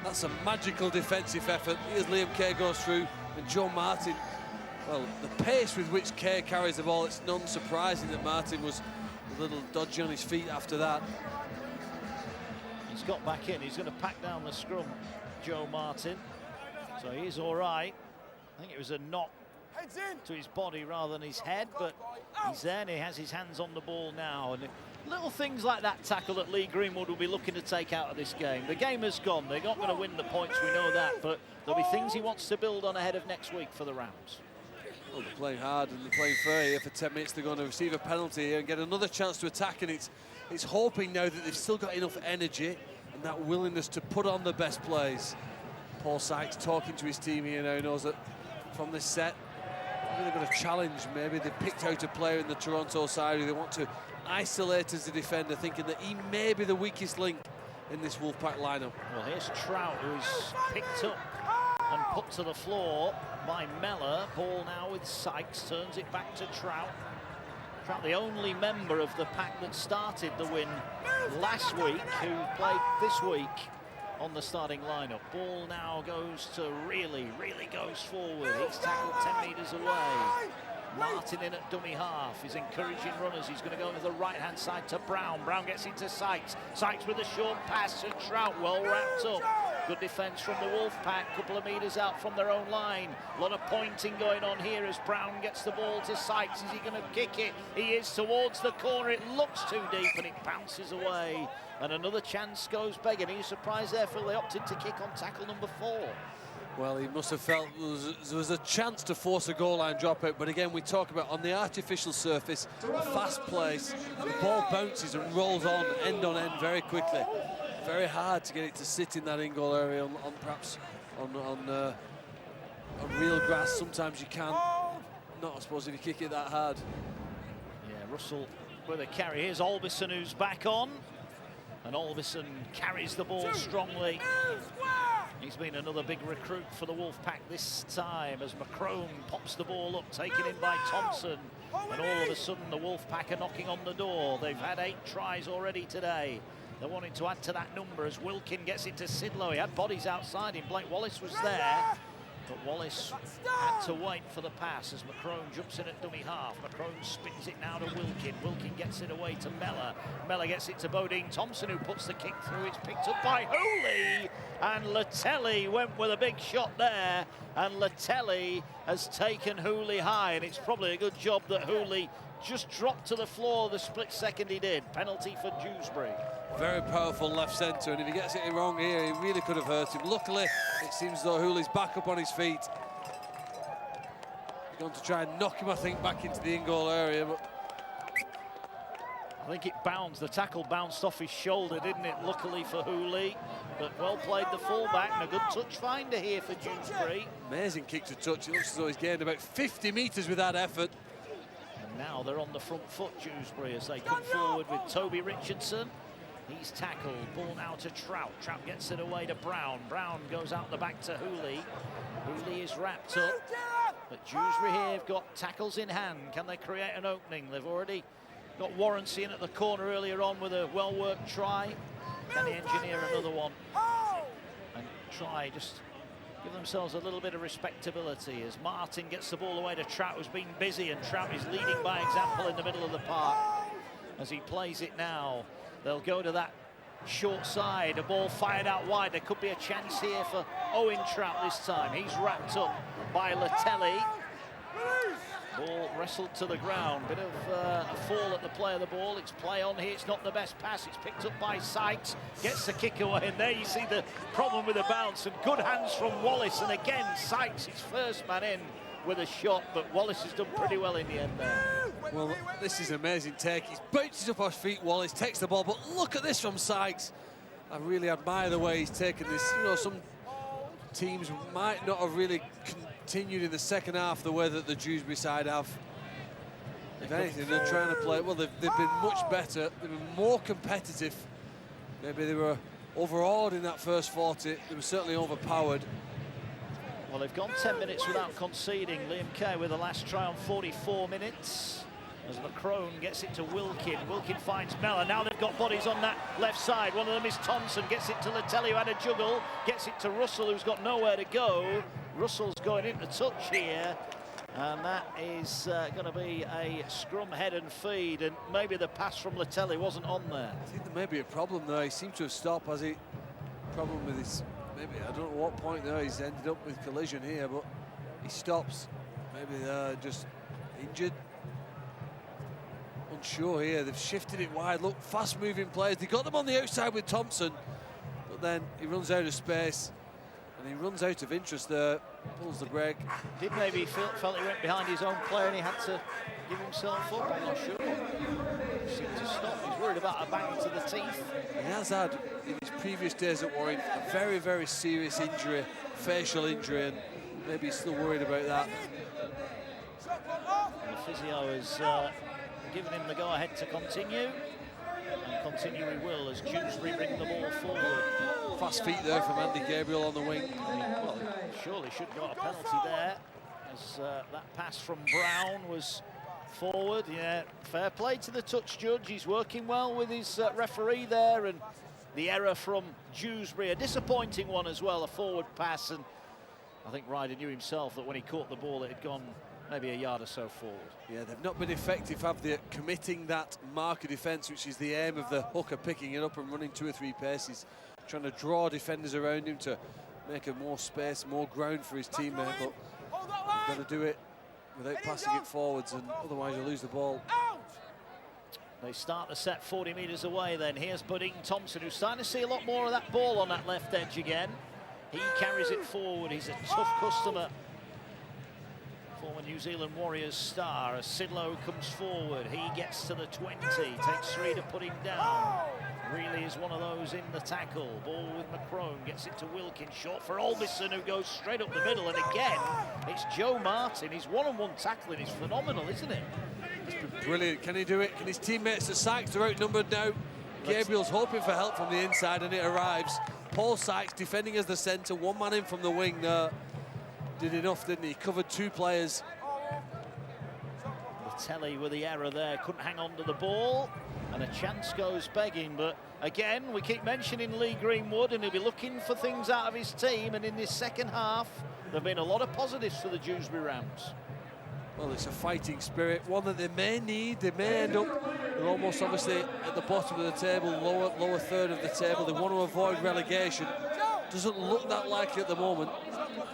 That's a magical defensive effort. Here's Liam Kay goes through, and Joe Martin. Well, the pace with which Kay carries the ball, it's non-surprising that Martin was a little dodgy on his feet after that. He's got back in. He's going to pack down the scrum, Joe Martin. So he's all right. I think it was a knock to his body rather than his head, but he's there and he has his hands on the ball now. And little things like that tackle that Lee Greenwood will be looking to take out of this game. The game has gone. They're not going to win the points, we know that, but there'll be things he wants to build on ahead of next week for the Rams. Well, they're playing hard and they're playing fair here. For 10 minutes they're going to receive a penalty here and get another chance to attack, and it's hoping now that they've still got enough energy and that willingness to put on the best plays. Paul Sykes talking to his team here now, knows that from this set they've got a challenge. Maybe they've picked out a player in the Toronto side who they want to isolate as a defender, thinking that he may be the weakest link in this Wolfpack lineup. Well, here's Trout, who's picked up and put to the floor by Mella. Ball now with Sykes, turns it back to Trout. Trout, the only member of the pack that started the win last week, who played this week on the starting lineup. Ball now goes to Reilly goes forward. He's tackled 10 metres away. Martin in at dummy half. He's encouraging runners. He's going to go to the right-hand side to Brown. Brown gets into Sykes. Sykes with a short pass to Trout. Well wrapped up. Good defence from the Wolfpack. Couple of metres out from their own line. A lot of pointing going on here as Brown gets the ball to Sykes. Is he going to kick it? He is towards the corner. It looks too deep and it bounces away. And another chance goes begging. Are you surprised there, Phil? They opted to kick on tackle number 4. Well, he must have felt there was a chance to force a goal line dropout, but again, we talk about on the artificial surface, a fast place, the ball bounces and rolls on end very quickly. Very hard to get it to sit in that in-goal area on perhaps on real grass. Sometimes you can. Not, I suppose, if you kick it that hard. Yeah, Russell with a carry. Here's Albison, who's back on. And Albison carries the ball strongly. He's been another big recruit for the Wolfpack this time as Macron pops the ball up, taken in by Thompson. And all of a sudden the Wolfpack are knocking on the door. They've had 8 tries already today. They're wanting to add to that number as Wilkin gets it to Sidlow. He had bodies outside him. Blake Wallace was there, but Wallace had to wait for the pass as Macron jumps in at dummy half. Macron spins it now to Wilkin. Wilkin gets it away to Mellor. Mellor gets it to Bodine Thompson, who puts the kick through. It's picked up by Hooley, and Latelli went with a big shot there, and Latelli has taken Hooley high, and it's probably a good job that Hooley just dropped to the floor the split second he did. Penalty for Dewsbury. Very powerful left centre, and if he gets it wrong here, he really could have hurt him. Luckily, it seems as though Hooley's back up on his feet. He's going to try and knock him, I think, back into the in-goal area, but I think it bounced. The tackle bounced off his shoulder, didn't it? Luckily for Hooley, but well played the fullback, and a good touch finder here for Dewsbury. Amazing kick to touch. It looks as though he's gained about 50 metres with that effort. And now they're on the front foot, Dewsbury, as they come forward with Toby Richardson. He's tackled, ball now to Trout. Trout gets it away to Brown. Brown goes out the back to Hooley. Hooley is wrapped up, but Dewsbury here have got tackles in hand. Can they create an opening? They've already got Warrancy in at the corner earlier on with a well-worked try. Can they engineer another one? And try just give themselves a little bit of respectability as Martin gets the ball away to Trout, who's been busy, and Trout is leading by example in the middle of the park. As he plays it now, they'll go to that short side, a ball fired out wide. There could be a chance here for Owen Trout this time. He's wrapped up by Latelli. Ball wrestled to the ground. Bit of a fall at the play of the ball. It's play on here. It's not the best pass. It's picked up by Sykes. Gets the kick away. And there you see the problem with the bounce. And good hands from Wallace. And again, Sykes, his first man in with a shot. But Wallace has done pretty well in the end there. Well, this is an amazing take. He's bounces up off his feet. Wallace takes the ball. But look at this from Sykes. I really admire the way he's taken this. You know, some teams might not have really continued in the second half the way that the Dewsbury side have. If anything, they're trying to play. Well, they've been much better. They've been more competitive. Maybe they were overawed in that first 40. They were certainly overpowered. Well, they've gone 10 minutes without conceding. Liam Kay with the last try on 44 minutes. As Macron gets it to Wilkin. Wilkin finds Mellor. Now they've got bodies on that left side. One of them is Thompson. Gets it to Latelli, who had a juggle. Gets it to Russell, who's got nowhere to go. Russell's going into touch here. And that is going to be a scrum head and feed. And maybe the pass from Latelli wasn't on there. I think there may be a problem there. He seemed to have stopped. Has he? Problem with his... Maybe, I don't know what point there he's ended up with collision here, but he stops. Maybe they're just injured. Unsure here. They've shifted it wide. Look, fast-moving players. They got them on the outside with Thompson, but then he runs out of space and he runs out of interest there. Pulls the brake. Did maybe felt he went behind his own player and he had to give himself up. I'm not sure. He seemed to stop. He's worried about a bang to the teeth. He has had in his previous days at Warren a very, very serious injury, facial injury, and maybe he's still worried about that. And the physio has given him the go-ahead to continue, and continue he will as Dewsbury bring the ball forward. Fast feet there from Andy Gabriel on the wing. Well, surely should got a penalty there, as that pass from Brown was forward. Yeah, fair play to the touch judge. He's working well with his referee there, and the error from Dewsbury, a disappointing one as well, a forward pass, and I think Ryder knew himself that when he caught the ball it had gone maybe a yard or so forward. Yeah, they've not been effective, have they, at committing that marker defence, which is the aim of the hooker, picking it up and running 2 or 3 paces, trying to draw defenders around him to make a more space, more ground for his teammate, but you've got to do it without passing it forwards, and otherwise you lose the ball. They start the set 40 metres away then. Here's Bodine Thompson, who's starting to see a lot more of that ball on that left edge again. He carries it forward. He's a tough customer. Former New Zealand Warriors star as Sidlow comes forward. He gets to the 20, takes 3 to put him down. Really is one of those in the tackle. Ball with Macron, gets it to Wilkin, short for Albison, who goes straight up the middle. And again, it's Joe Martin. His one-on-one tackling is phenomenal, isn't it? It's been brilliant. Can he do it? Can his teammates, the Sykes, are outnumbered now. Gabriel's hoping for help from the inside, and it arrives. Paul Sykes defending as the centre, one man in from the wing there. Did enough, didn't he? Covered two players. Telly with the error there, couldn't hang on to the ball, and a chance goes begging. But again, we keep mentioning Lee Greenwood, and he'll be looking for things out of his team, and in this second half there have been a lot of positives for the Dewsbury Rams. Well, it's a fighting spirit, one that they may need. They may end up, they're almost obviously at the bottom of the table, lower third of the table. They want to avoid relegation. Doesn't look that likely at the moment,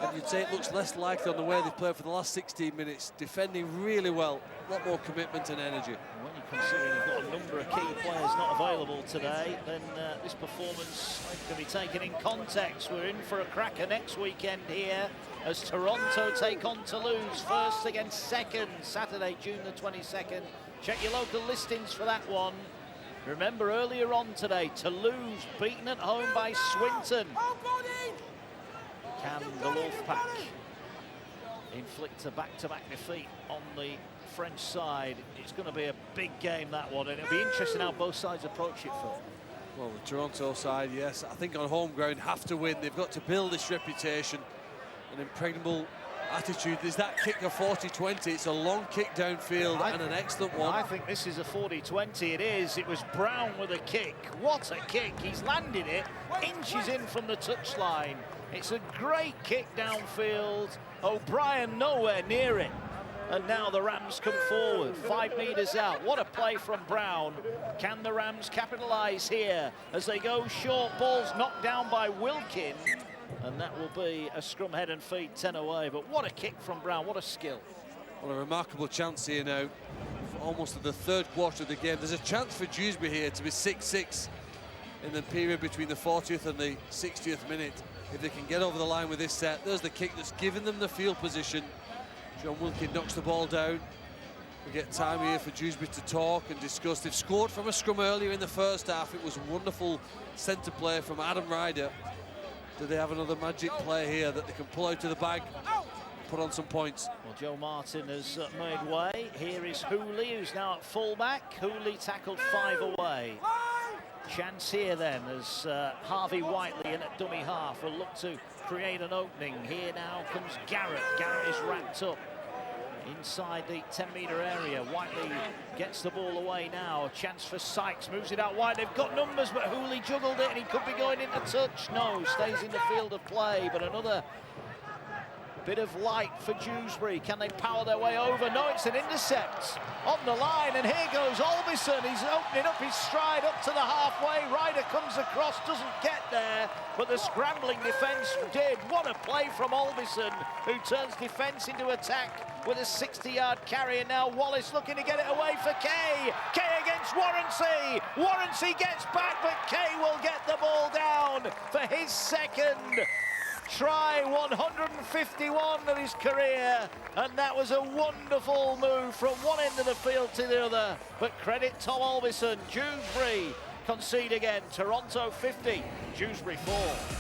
and you'd say it looks less likely on the way they've played for the last 16 minutes, defending really well, a lot more commitment and energy. When you consider you've got a number of key players not available today, then this performance can be taken in context. We're in for a cracker next weekend here as Toronto take on Toulouse, first against second, Saturday, June the 22nd. Check your local listings for that one. Remember earlier on today, Toulouse beaten at home by Swinton. Can the Wolfpack inflict a back-to-back defeat on the French side? It's going to be a big game, that one, and it'll be interesting how both sides approach it, Phil. Well, the Toronto side, yes, I think on home ground have to win. They've got to build this reputation, an impregnable attitude. There's that kick of 40-20. It's a long kick downfield and an excellent one. I think this is a 40-20. It is. It was Brown with a kick. What a kick. He's landed it inches in from the touchline. It's a great kick downfield. O'Brien nowhere near it. And now the Rams come forward, 5 metres out. What a play from Brown. Can the Rams capitalise here as they go short? Ball's knocked down by Wilkin. And that will be a scrum head and feet 10 away. But what a kick from Brown, what a skill. Well, a remarkable chance here now, almost at the third quarter of the game. There's a chance for Dewsbury here to be 6-6 in the period between the 40th and the 60th minute. If they can get over the line with this set, there's the kick that's given them the field position. John Wilkin knocks the ball down. We get time here for Dewsbury to talk and discuss. They've scored from a scrum earlier in the first half. It was a wonderful centre play from Adam Ryder. Do they have another magic play here that they can pull out of the bag, put on some points? Well, Joe Martin has made way. Here is Hooley, who's now at fullback. Hooley tackled 5 away. Chance here then as Harvey Whiteley in at dummy half will look to create an opening. Here now comes Garrett. Garrett is wrapped up inside the 10-metre area. Whiteley gets the ball away now. A chance for Sykes, moves it out wide. They've got numbers, but Hooley juggled it and he could be going into touch. No, stays in the field of play, but another bit of light for Dewsbury. Can they power their way over? No, it's an intercept on the line, and here goes Albison. He's opening up his stride up to the halfway. Ryder comes across, doesn't get there, but the scrambling defence did. What a play from Albison, who turns defence into attack with a 60-yard carry, and now Wallace looking to get it away for Kay. Kay against Warrancy. Warrancy gets back, but Kay will get the ball down for his second try, 151 of his career, and that was a wonderful move from one end of the field to the other. But credit Tom Albison. Dewsbury concede again. Toronto 50, Dewsbury 4.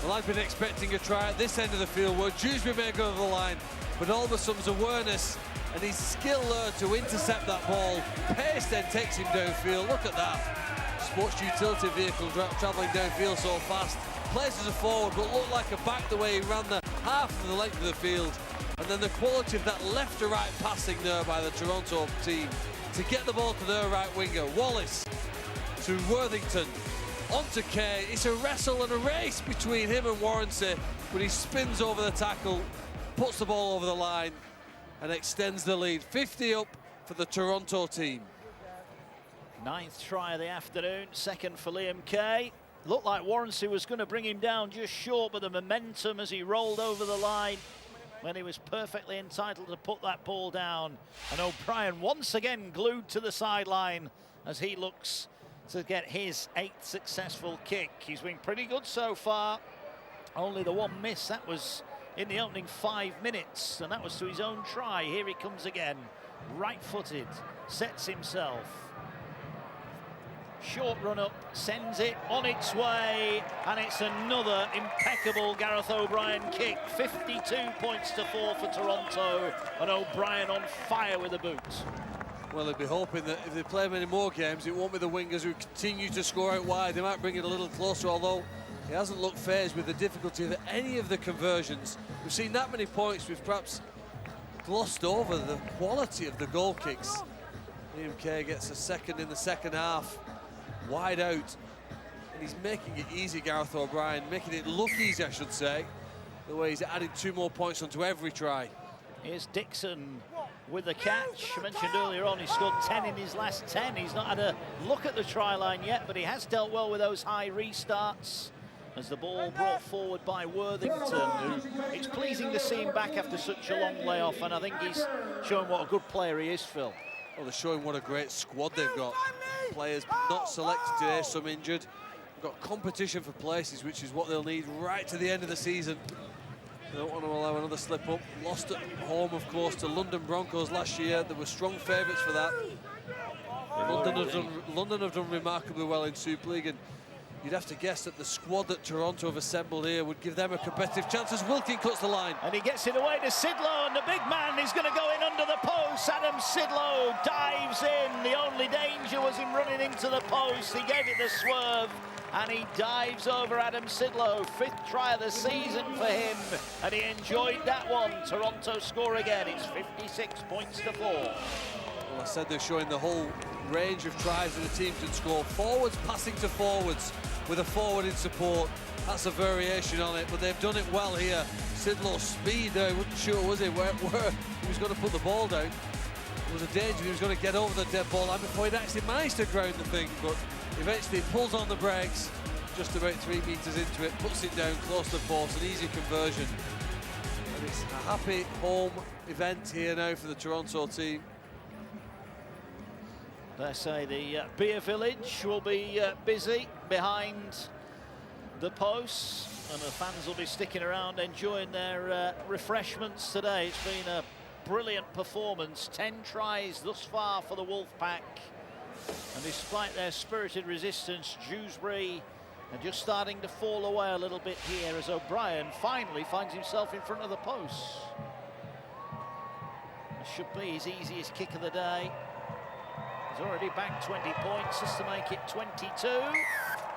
Well, I've been expecting a try at this end of the field where Dewsbury may go over the line, but Albison's awareness and his skill there to intercept that ball. Pace then takes him downfield. Look at that. Sports utility vehicle travelling downfield so fast. Places a forward, but looked like a back the way he ran the half of the length of the field. And then the quality of that left to right passing there by the Toronto team to get the ball to their right winger. Wallace to Worthington, onto Kay. It's a wrestle and a race between him and Warrancy, but he spins over the tackle, puts the ball over the line and extends the lead. 50 up for the Toronto team. 9th try of the afternoon, second for Liam Kay. Looked like Warrancy was going to bring him down just short, but the momentum as he rolled over the line when he was perfectly entitled to put that ball down. And O'Brien once again glued to the sideline as he looks to get his 8th successful kick. He's been pretty good so far. Only the one miss, that was in the opening 5 minutes, and that was to his own try. Here he comes again, right-footed, sets himself. Short run up, sends it on its way, and it's another impeccable Gareth O'Brien kick. 52 points to 4 for Toronto, and O'Brien on fire with the boot. Well, they'd be hoping that if they play many more games, it won't be the wingers who continue to score out wide. They might bring it a little closer, although he hasn't looked phased with the difficulty of any of the conversions. We've seen that many points, we've perhaps glossed over the quality of the goal kicks. Liam Kay gets a second in the second half, wide out. And he's making it easy, Gareth O'Brien, making it look easy, I should say, the way he's added 2 more points onto every try. Here's Dixon with the catch. I mentioned earlier on, he scored 10 in his last 10. He's not had a look at the try line yet, but he has dealt well with those high restarts. As the ball brought forward by Worthington, who it's pleasing to see him back after such a long layoff, and I think he's showing what a good player he is, Phil. Well, they're showing what a great squad they've got. Players not selected today, some injured. They've got competition for places, which is what they'll need right to the end of the season. They don't want to allow another slip up. Lost at home, of course, to London Broncos last year. They were strong favourites for that. London have done remarkably well in Super League, and you'd have to guess that the squad that Toronto have assembled here would give them a competitive chance as Wilkin cuts the line. And he gets it away to Sidlow, and the big man is going to go in under the post. Adam Sidlow dives in. The only danger was him running into the post. He gave it the swerve, and he dives over Adam Sidlow. 5th try of the season for him, and he enjoyed that one. Toronto score again. It's 56 points to 4. Well, I said they're showing the whole range of tries that a team can score. Forwards passing to forwards with a forward in support. That's a variation on it, but they've done it well here. Sidlow's speed, though, he wasn't sure, was he, where he was going to put the ball down. There was a danger he was going to get over the dead ball line before he'd actually managed to ground the thing, but eventually he pulls on the brakes, just about 3 metres into it, puts it down close to the post, an easy conversion. And it's a happy home event here now for the Toronto team. They say the beer village will be busy behind the posts, and the fans will be sticking around enjoying their refreshments today. It's been a brilliant performance. 10 tries thus far for the Wolfpack, and despite their spirited resistance, Dewsbury are just starting to fall away a little bit here as O'Brien finally finds himself in front of the posts. It should be his easiest kick of the day. He's already banked 20 points just to make it 22.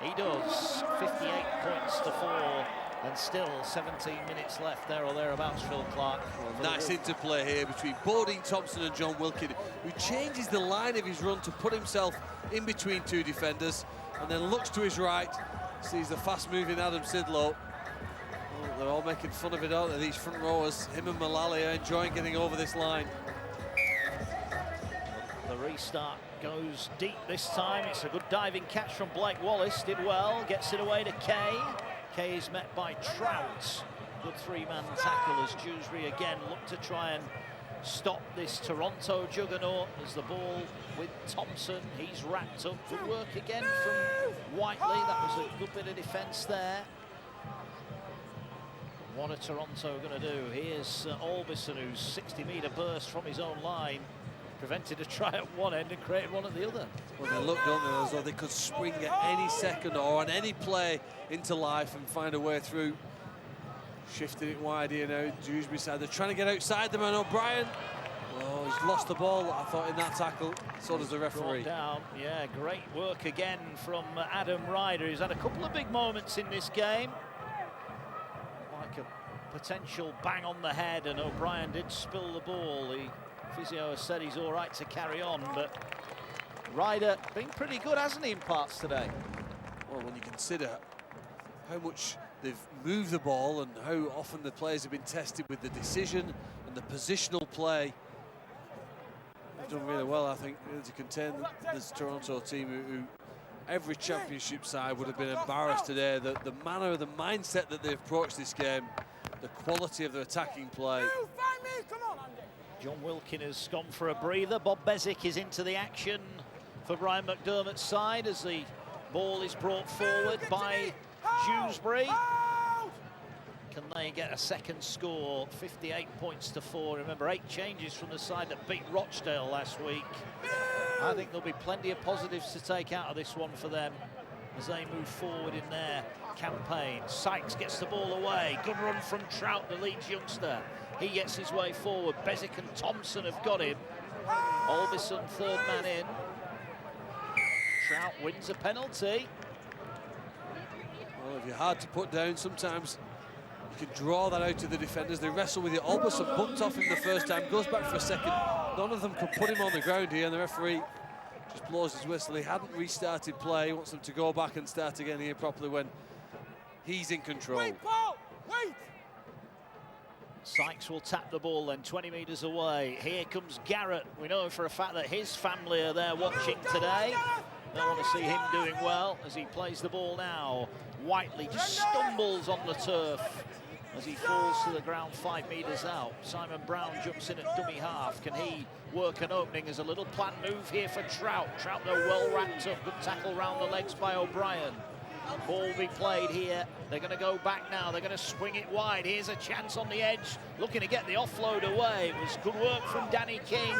He does. 58 points to 4, and still 17 minutes left there or thereabouts, Phil Clark. Well, nice interplay here between Bodine Thompson and John Wilkin, who changes the line of his run to put himself in between 2 defenders, and then looks to his right, sees the fast-moving Adam Sidlow. Well, they're all making fun of it, aren't they, these front rowers? Him and Mullally are enjoying getting over this line. The restart goes deep this time. It's a good diving catch from Blake Wallace. Did well, gets it away to Kay. Kay is met by Trout. Good 3-man tackle as Dewsbury again look to try and stop this Toronto juggernaut as the ball with Thompson. He's wrapped up. Good work again from Whiteley. That was a good bit of defence there. What are Toronto going to do? Here's Albison, whose 60-metre burst from his own line prevented a try at one end and created one at the other. Well, they looked, don't they, as though they could spring at any second or on any play into life and find a way through. Shifting it wide here now, Dewsbury side. They're trying to get outside them, and O'Brien, oh, he's lost the ball, I thought, in that tackle. So does the referee. Down. Yeah, great work again from Adam Ryder. He's had a couple of big moments in this game. Like a potential bang on the head, and O'Brien did spill the ball. The physio has said he's all right to carry on, but Ryder been pretty good, hasn't he, in parts today? Well, when you consider how much they've moved the ball and how often the players have been tested with the decision and the positional play, they've done really well, I think, to contain this Toronto team who every championship side would have been embarrassed today. The manner, the mindset that they approached this game, the quality of their attacking play. John Wilkin has gone for a breather. Bob Bezic is into the action for Brian McDermott's side as the ball is brought forward by Dewsbury. Can they get a second score? 58 points to 4. Remember, 8 changes from the side that beat Rochdale last week. I think there'll be plenty of positives to take out of this one for them as they move forward in their campaign. Sykes gets the ball away. Good run from Trout, the Leeds youngster. He gets his way forward. Bezic and Thompson have got him. Olbison, third man in. Trout wins a penalty. Well, if you're hard to put down, sometimes you can draw that out to the defenders. They wrestle with it. Olbison bumped off him the first time, goes back for a second. None of them can put him on the ground here, and the referee just blows his whistle. He hadn't restarted play. He wants them to go back and start again here properly when he's in control. Wait, Paul! Wait! Sykes will tap the ball then 20 metres away. Here comes Garrett. We know for a fact that his family are there watching today. They want to see him doing well as he plays the ball now. Whiteley just stumbles on the turf as he falls to the ground 5 metres out. Simon Brown jumps in at dummy half. Can he work an opening as a little planned move here for Trout? Trout, though, well wrapped up. Good tackle round the legs by O'Brien. Ball will be played here. They're going to go back now. They're going to swing it wide. Here's a chance on the edge, looking to get the offload away. It was good work from Danny King,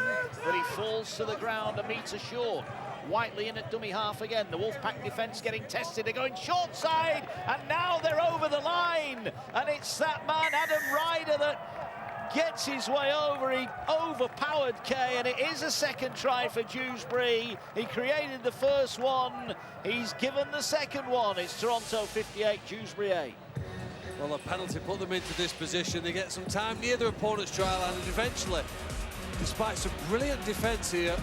but he falls to the ground a metre short. Whiteley in at dummy half again. The Wolfpack defence getting tested. They're going short side, and now they're over the line. And it's that man, Adam Ryder, that gets his way over. He overpowered Kay, and it is a second try for Dewsbury. He created the first one. He's given the second one. It's Toronto 58, Dewsbury 8. Well, a penalty put them into this position. They get some time near their opponent's try line, and eventually, despite some brilliant defence here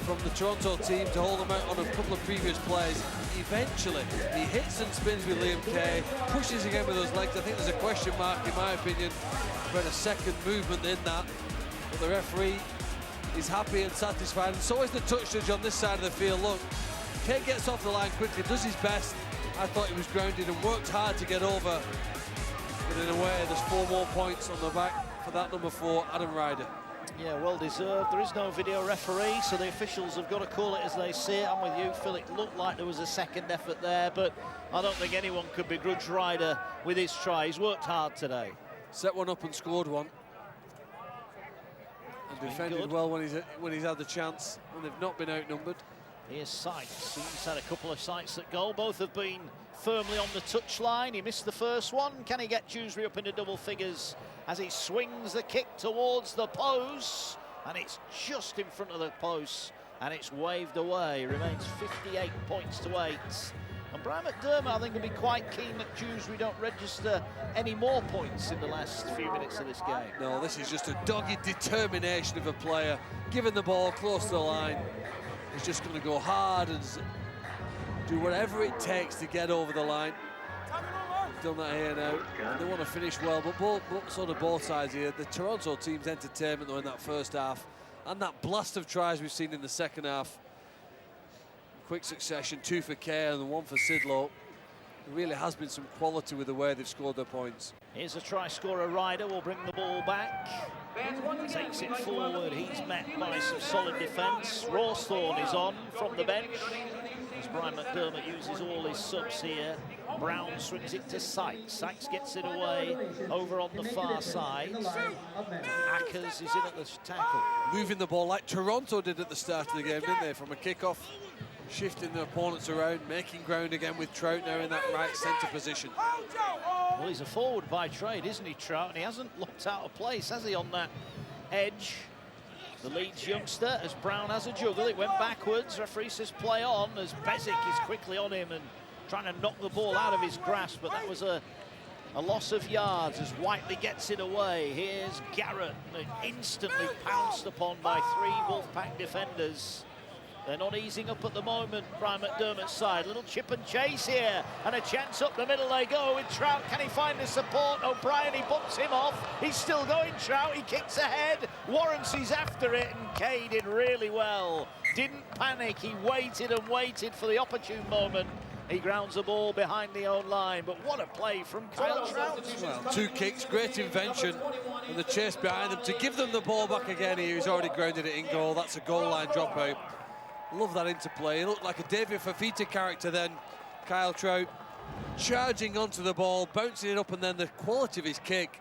from the Toronto team to hold them out on a couple of previous plays, eventually he hits and spins with Liam Kay, pushes again with those legs. I think there's a question mark, in my opinion, for a second movement in that, but the referee is happy and satisfied, and so is the touch judge on this side of the field. Look, Kay gets off the line quickly, does his best. I thought he was grounded and worked hard to get over, but in a way there's 4 more points on the back for that number 4, Adam Ryder. Yeah, well deserved. There is no video referee, so the officials have got to call it as they see it. I'm with you, Phil. It looked like there was a second effort there, but I don't think anyone could begrudge Ryder with his try. He's worked hard today. Set one up and scored one. And defended well when he's had the chance, and they've not been outnumbered. Here's Sykes. He's had a couple of sights at goal. Both have been firmly on the touchline. He missed the first one. Can he get Dewsbury up into double figures as he swings the kick towards the post? And it's just in front of the post, and it's waved away. Remains 58 points to 8. And Brian McDermott, I think, will be quite keen that Dewsbury don't register any more points in the last few minutes of this game. No, this is just a dogged determination of a player. Given the ball close to the line, he's just going to go hard and do whatever it takes to get over the line. They've done that here now. And they want to finish well, but both sides here. The Toronto team's entertainment, though, in that first half, and that blast of tries we've seen in the second half. Quick succession, 2 for Kay and 1 for Sidlow. There really has been some quality with the way they've scored their points. Here's a try scorer. Ryder will bring the ball back. Takes it forward. He's met by some solid defence. Rawsthorne is on from the bench as Brian McDermott uses all his subs here. Brown swings it to Sykes. Sykes gets it away over on the far side. Ackers is in at the tackle. Moving the ball like Toronto did at the start of the game, didn't they? From a kickoff, shifting the opponents around, making ground again with Trout now in that right centre position. Well, he's a forward by trade, isn't he, Trout? And he hasn't looked out of place, has he, on that edge? The Leeds youngster, as Brown has a juggle, it went backwards. Referee says play on, as Bezic is quickly on him and trying to knock the ball out of his grasp, but that was a loss of yards as Whiteley gets it away. Here's Garrett, instantly pounced upon by 3 Wolfpack defenders. They're not easing up at the moment, Brian McDermott's side. Little chip and chase here, and a chance up the middle they go with Trout. Can he find the support? O'Brien, he bumps him off. He's still going, Trout. He kicks ahead. Warrency's after it, and Kay did really well. Didn't panic. He waited and waited for the opportune moment. He grounds the ball behind the own line, but what a play from Kyle Trout. Well, 2 kicks, great invention, and the chase behind them to give them the ball back again here. He's already grounded it in goal. That's a goal line dropout. Love that interplay. He looked like a David Fafita character then, Kyle Trout, charging onto the ball, bouncing it up, and then the quality of his kick.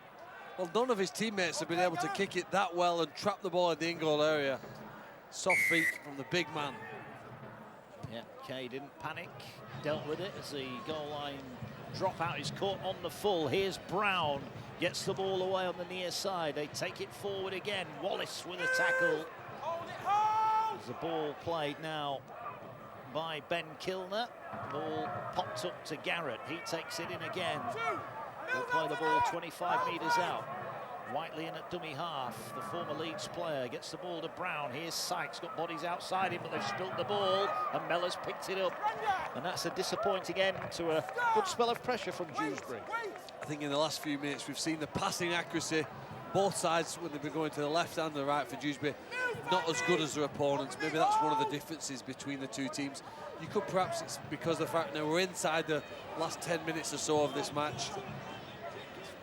Well, none of his teammates have been able to kick it that well and trap the ball in the in-goal area. Soft feet from the big man. Yeah, Kay didn't panic, dealt with it as the goal line dropout is caught on the full. Here's Brown, gets the ball away on the near side. They take it forward again. Wallace with a tackle. There's the ball played now by Ben Kilner. Ball popped up to Garrett. He takes it in again. They'll play the ball 25 metres out. Whiteley in at dummy half. The former Leeds player gets the ball to Brown. Here's Sykes, got bodies outside him, but they've spilt the ball, and Mellor's picked it up. And that's a disappointing end to a good spell of pressure from Dewsbury. I think in the last few minutes we've seen the passing accuracy, both sides when they've been going to the left and the right for Dewsbury, not as good as their opponents. Maybe that's one of the differences between the two teams. You could perhaps, it's because of the fact that we're inside the last 10 minutes or so of this match.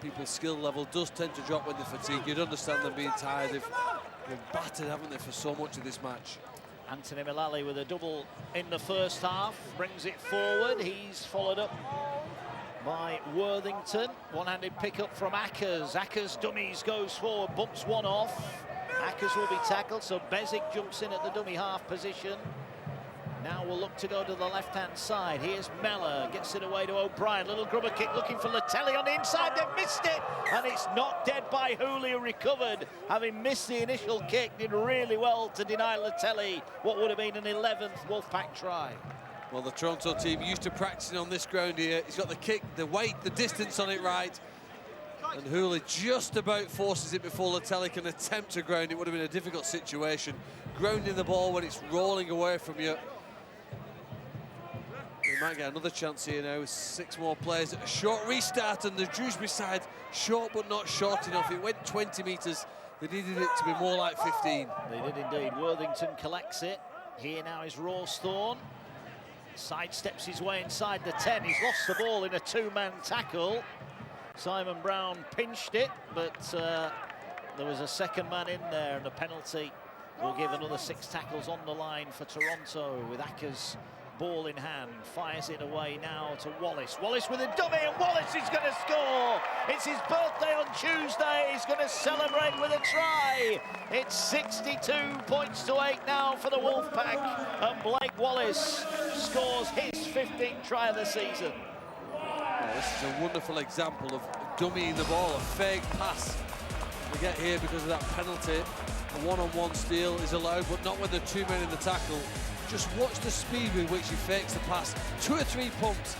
People's skill level does tend to drop when they're fatigued. You'd understand them being tired. They've been battered, haven't they, for so much of this match. Anthony Mullally with a double in the first half, brings it forward. He's followed up by Worthington. One-handed pickup from Ackers. Ackers dummies, goes forward, bumps one off. Ackers will be tackled, so Bezic jumps in at the dummy half position. Now we'll look to go to the left-hand side. Here's Mellor, gets it away to O'Brien. Little grubber kick looking for Latelli on the inside. They've missed it, and it's knocked dead by Hooley, who recovered. Having missed the initial kick, did really well to deny Latelli what would have been an 11th Wolfpack try. Well, the Toronto team used to practicing on this ground here. He's got the kick, the weight, the distance on it right. And Hooley just about forces it before Latelli can attempt to ground. It would have been a difficult situation. Grounding the ball when it's rolling away from you. We might get another chance here now with 6 more players. A short restart on the Dewsbury side. Short but not short enough. It went 20 metres. They needed it to be more like 15. They did indeed. Worthington collects it. Here now is Rawsthorne. Sidesteps his way inside the 10. He's lost the ball in a 2-man tackle. Simon Brown pinched it, but there was a second man in there, and a penalty will give another 6 tackles on the line for Toronto, with Ackers ball in hand. Fires it away now to Wallace. Wallace with a dummy, and Wallace is going to score. It's his birthday on Tuesday. He's going to celebrate with a try. It's 62 points to 8 now for the Wolfpack, and Blake Wallace scores his 15th try of the season. Oh, this is a wonderful example of dummying the ball, a fake pass. We get here because of that penalty. A one-on-one steal is allowed, but not when there are 2 men in the tackle. Just watch the speed with which he fakes the pass. 2 or 3 pumps,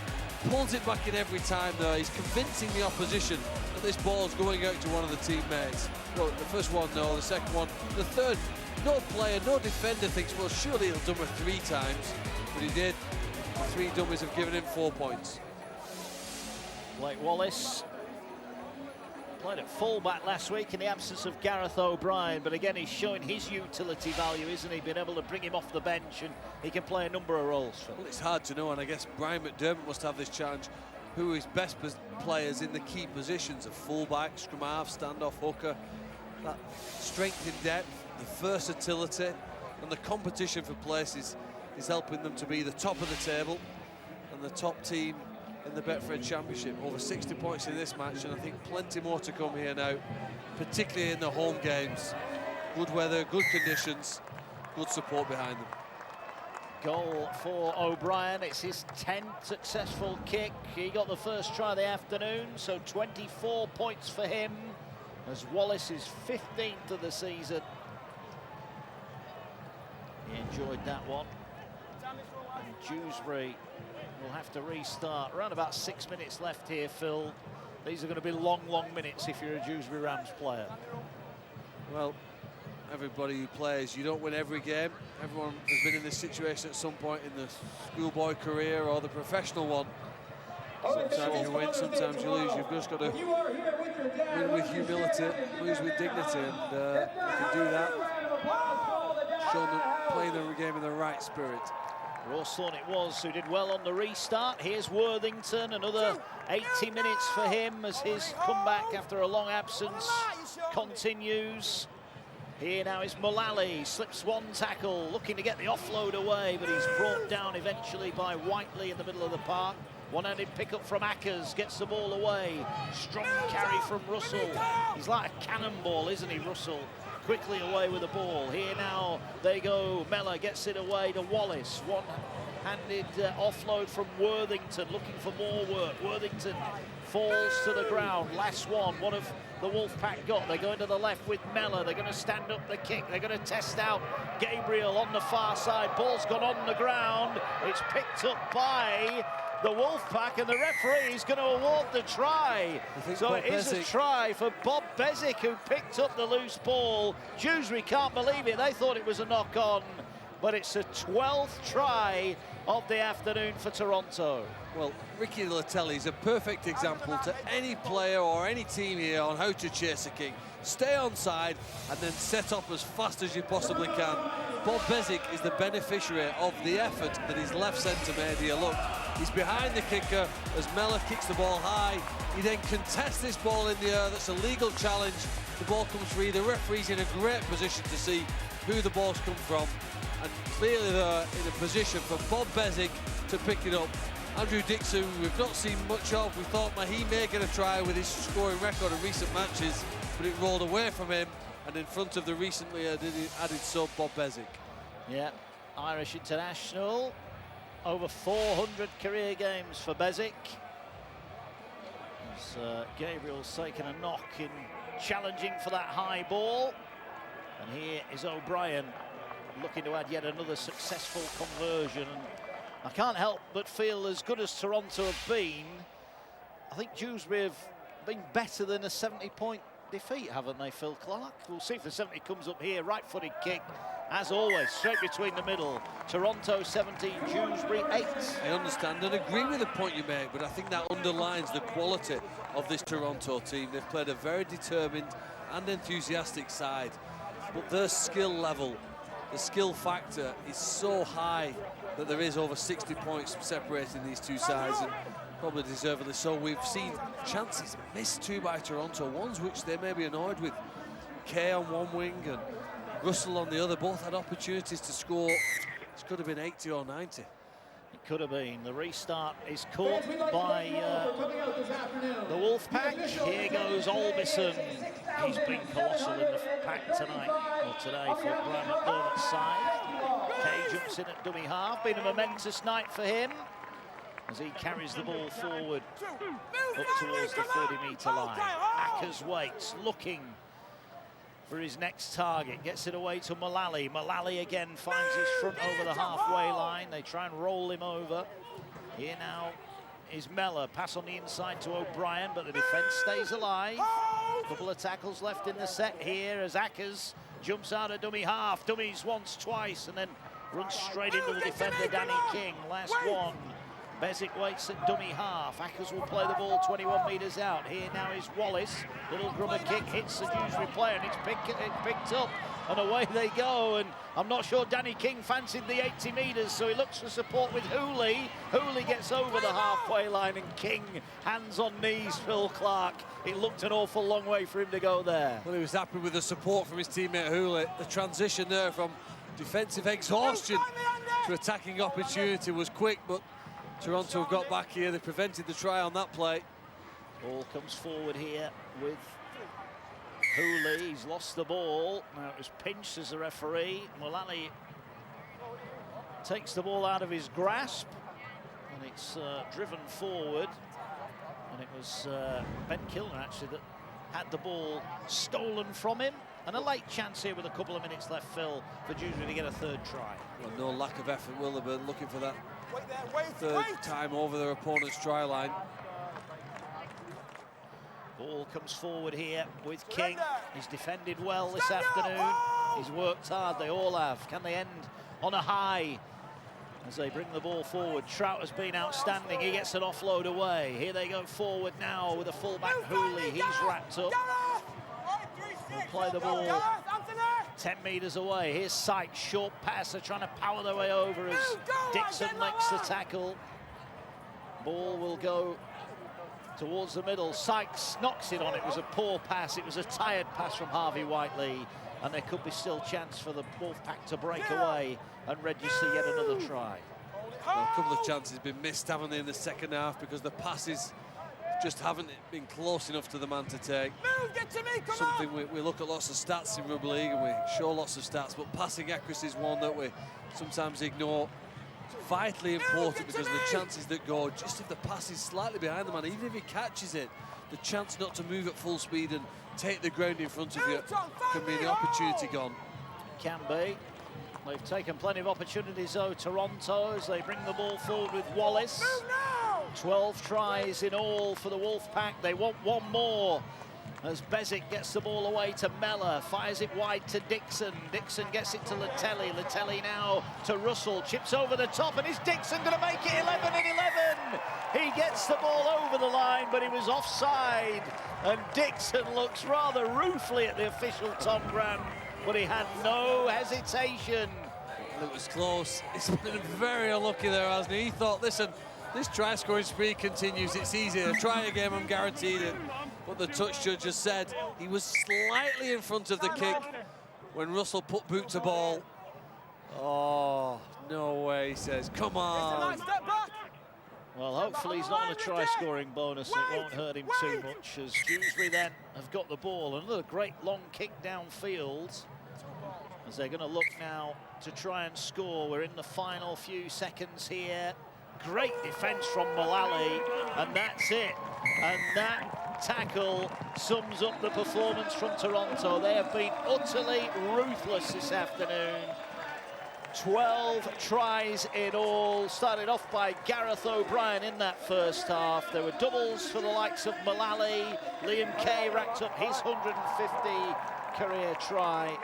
pulls it back in every time though. He's convincing the opposition that this ball's going out to one of the teammates. Well, the first one, no. The second one. The third, no player, no defender thinks, well, surely he'll dummy 3 times. But he did. The 3 dummies have given him 4 points. Blake Wallace played at fullback last week in the absence of Gareth O'Brien, but again he's showing his utility value, isn't he? Been able to bring him off the bench, and he can play a number of roles. Well, it's hard to know, and I guess Brian McDermott must have this challenge. Who are his best players in the key positions of fullback, scrum half, standoff, hooker? That strength in depth, the versatility, and the competition for places is helping them to be the top of the table and the top team in the Betfred Championship. Over 60 points in this match, and I think plenty more to come here now, particularly in the home games. Good weather, good conditions, good support behind them. Goal for O'Brien. It's his 10th successful kick. He got the first try of the afternoon, so 24 points for him, as Wallace is 15th of the season. He enjoyed that one. And Dewsbury will have to restart. Around about 6 minutes left here, Phil. These are going to be long, long minutes if you're a Dewsbury Rams player. Well, everybody who plays, you don't win every game. Everyone has been in this situation at some point in the schoolboy career or the professional one. Sometimes you win, sometimes you lose. You've just got to win with humility, lose with dignity, and you can do that. Show them playing the game in the right spirit. Rawsthorne it was who did well on the restart. Here's Worthington, another 80 minutes for him as his comeback after a long absence continues. Here now is Mullally, slips 1 tackle, looking to get the offload away, but he's brought down eventually by Whiteley in the middle of the park. One-handed pickup from Ackers, gets the ball away. Strong carry from Russell. He's like a cannonball, isn't he, Russell? Quickly away with the ball. Here now they go. Mellor gets it away to Wallace. Handed offload from Worthington, looking for more work. Worthington falls to the ground. Last one. What have the Wolfpack got? They're going to the left with Mellor. They're going to stand up the kick. They're going to test out Gabriel on the far side. Ball's gone on the ground. It's picked up by the Wolfpack, and the referee is going to award the try. So Bob it is a try for Bob Bezic, who picked up the loose ball. Dewsbury can't believe it. They thought it was a knock-on, but it's a 12th try of the afternoon for Toronto. Well, Ricky Latelli is a perfect example to any player or any team here on how to chase a kick. Stay onside and then set up as fast as you possibly can. Bob Bezic is the beneficiary of the effort that his left centre made here. Look, he's behind the kicker as Mellor kicks the ball high. He then contests this ball in the air. That's a legal challenge. The ball comes free. The referee's in a great position to see who the ball's come from. And clearly they're in a position for Bob Bezic to pick it up. Andrew Dixon, we've not seen much of. We thought he may get a try with his scoring record in recent matches, but it rolled away from him and in front of the recently added sub, Bob Bezic. Yeah, Irish international. Over 400 career games for Bezic. As Gabriel's taken a knock in challenging for that high ball. And here is O'Brien looking to add yet another successful conversion. And I can't help but feel, as good as Toronto have been, I think Dewsbury have been better than a 70-point defeat, haven't they, Phil Clark? We'll see if the 70 comes up here. Right-footed kick, as always, straight between the middle. Toronto 17, Dewsbury 8. I understand and agree with the point you make, but I think that underlines the quality of this Toronto team. They've played a very determined and enthusiastic side, but their skill level, the skill factor is so high that there is over 60 points separating these two sides, and probably deservedly so. We've seen chances missed too by Toronto, ones which they may be annoyed with. Kay on one wing and Russell on the other, both had opportunities to score. This could have been 80 or 90. It could have been. The restart is caught by the Wolfpack. Here goes Albison. He's been colossal in the pack tonight, or today, for Brian McDermott's side. Kay jumps in at dummy half. Been a momentous night for him as he carries the ball forward up towards the 30-metre line. Ackers waits, looking for his next target. Gets it away to Mullally. Mullally again finds his front over the halfway line. They try and roll him over. Here now is Mellor. Pass on the inside to O'Brien, but the defence stays alive. A couple of tackles left in the set here as Ackers jumps out of dummy half. Dummies once, twice, and then runs straight into the defender, Danny King. Last one. Bezic waits at dummy half. Ackers will play the ball 21 metres out. Here now is Wallace. Little grubber kick hits the Dewsbury player, and it's picked up. And away they go. And I'm not sure Danny King fancied the 80 metres, so he looks for support with Hooley. Hooley gets over the halfway line, and King, hands on knees, Phil Clark. It looked an awful long way for him to go there. Well, he was happy with the support from his teammate Hooley. The transition there from defensive exhaustion to attacking opportunity was quick, but Toronto got back here. They prevented the try on that play. Ball comes forward here with Hooley. He's lost the ball. Now it was pinched as the referee. Mullally takes the ball out of his grasp, and it's driven forward. And it was Ben Kilner, actually, that had the ball stolen from him. And a late chance here with a couple of minutes left, Phil, for Dewsbury to get a third try. Well, no lack of effort, will they be looking for that third time over their opponent's try line. Ball comes forward here with King. He's defended well this afternoon. He's worked hard, they all have. Can they end on a high as they bring the ball forward? Trout has been outstanding. He gets an offload away. Here they go forward now with a fullback Hooley. He's wrapped up. They'll play the ball 10 metres away. Here's Sykes, short pass. They're trying to power their way over as Dixon makes the tackle. Ball will go towards the middle. Sykes knocks it on. It was a poor pass. It was a tired pass from Harvey Whiteley, and there could be still chance for the Wolfpack to break away and register yet another try. Well, a couple of chances have been missed, haven't they, in the second half, because the passes just haven't been close enough to the man to take. Something we look at lots of stats in rugby league, and we show lots of stats, but passing accuracy is one that we sometimes ignore. vitally important because of the chances that go, just if the pass is slightly behind the man, even if he catches it, the chance not to move at full speed and take the ground in front of you can be the opportunity gone. Can be. They've taken plenty of opportunities though, Toronto, as they bring the ball forward with Wallace. 12 tries in all for the Wolfpack. They want one more as Bezic gets the ball away to Mellor, fires it wide to Dixon. Dixon gets it to Latelli. Latelli now to Russell, chips over the top, and is Dixon going to make it 11 and 11? He gets the ball over the line, but he was offside, and Dixon looks rather ruefully at the official, Tom Grant, but he had no hesitation. It was close. He's been very unlucky there, hasn't he? He thought, listen, this try-scoring spree continues, it's easier. Try again, I'm guaranteed it. But the touch judge has said he was slightly in front of the kick when Russell put boot to ball. Oh, no way, he says. Come on. Well, hopefully he's not on a try-scoring bonus. It won't hurt him too much, as Dewsbury then have got the ball. Another great long kick downfield, as they're going to look now to try and score. We're in the final few seconds here. Great defence from Mullally, and that's it. And that tackle sums up the performance from Toronto. They have been utterly ruthless this afternoon. 12 tries in all, started off by Gareth O'Brien in that first half. There were doubles for the likes of Mullally. Liam Kay racked up his 150 career try.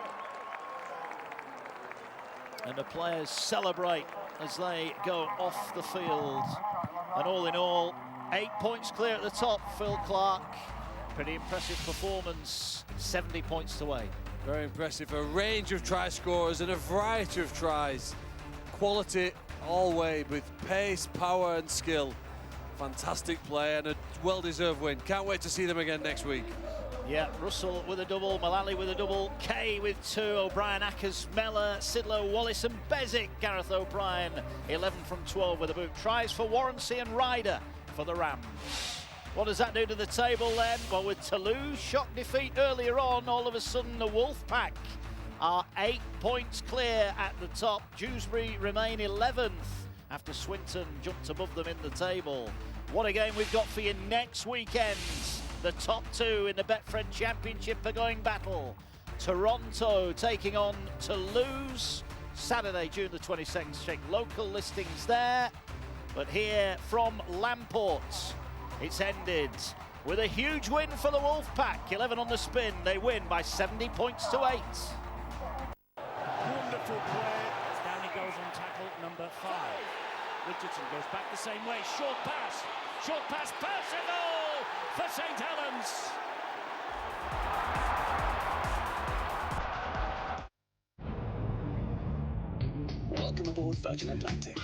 And the players celebrate as they go off the field. And all in all, 8 points clear at the top, Phil Clark. Pretty impressive performance, 70 points to 8. Very impressive, a range of try scorers and a variety of tries. Quality all way with pace, power and skill. Fantastic play and a well-deserved win. Can't wait to see them again next week. Yeah, Russell with a double, Mullally with a double, Kay with 2, O'Brien, Ackers, Mellor, Sidlow, Wallace and Bezic. Gareth O'Brien, 11 from 12 with a boot. Tries for Warrensey and Ryder for the Rams. What does that do to the table then? Well, with Toulouse shock defeat earlier on, all of a sudden the Wolfpack are 8 points clear at the top. Dewsbury remain 11th after Swinton jumped above them in the table. What a game we've got for you next weekend. The top two in the Betfred Championship are going battle. Toronto taking on Toulouse. Saturday, June the 22nd. Check local listings there. But here from Lamport, it's ended with a huge win for the Wolfpack. 11 on the spin. They win by 70 points to 8. Wonderful play. Down he goes on tackle number 5. Richardson goes back the same way. Short pass. Short pass. Percival for St. Helens. Welcome aboard Virgin Atlantic.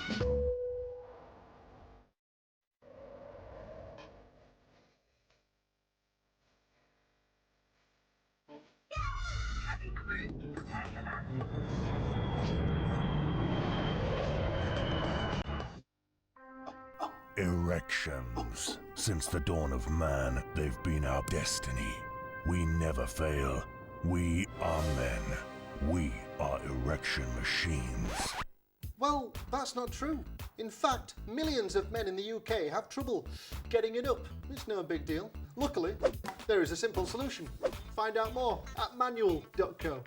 Erections. Since the dawn of man, they've been our destiny. We never fail. We are men. We are erection machines. Well, that's not true. In fact, millions of men in the UK have trouble getting it up. It's no big deal. Luckily, there is a simple solution. Find out more at manual.co.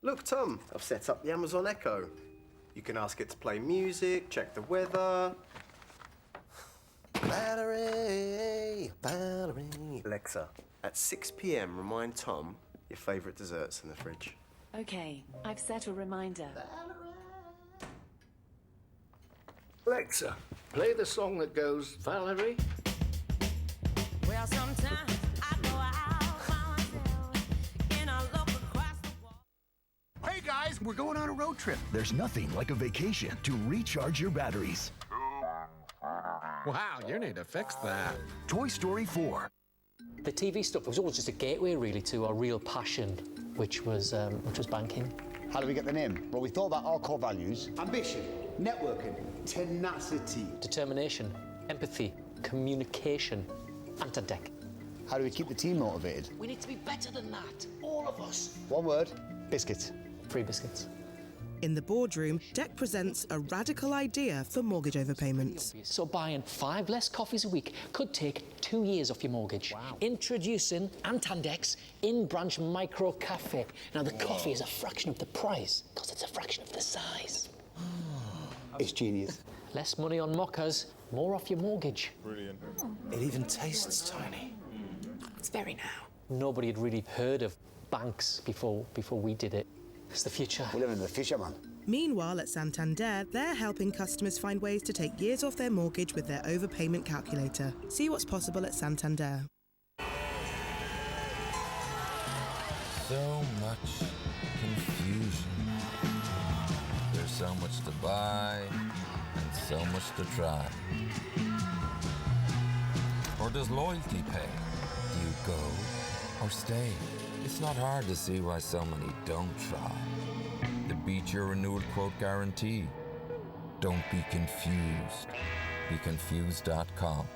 Look, Tom, I've set up the Amazon Echo. You can ask it to play music, check the weather. Battery. Alexa, at 6 p.m, remind Tom your favourite desserts in the fridge. Okay, I've set a reminder. Alexa, play the song that goes, Valerie. Well, sometimes I go out by myself and I look across the wall. Hey guys, we're going on a road trip. There's nothing like a vacation to recharge your batteries. Wow, you need to fix that. Toy Story 4. The TV stuff was always just a gateway, really, to our real passion, which was banking. How do we get the name? Well, we thought about our core values. Ambition, networking, tenacity. Determination, empathy, communication, Antadec. How do we keep the team motivated? We need to be better than that, all of us. One word, biscuits. Free biscuits. In the boardroom, Dec presents a radical idea for mortgage overpayments. So buying 5 less coffees a week could take 2 years off your mortgage. Wow. Introducing Antandec's in-branch micro cafe. Now the coffee is a fraction of the price because it's a fraction of the size. It's genius. Less money on mockers, more off your mortgage. Brilliant. It even tastes tiny. It's very now. Nobody had really heard of banks before we did it. It's the future. We live in the future, man. Meanwhile, at Santander, they're helping customers find ways to take years off their mortgage with their overpayment calculator. See what's possible at Santander. So much confusion. There's so much to buy and so much to try. Or does loyalty pay? Do you go or stay? It's not hard to see why so many don't try. The beat your renewal quote guarantee. Don't be confused. BeConfused.com.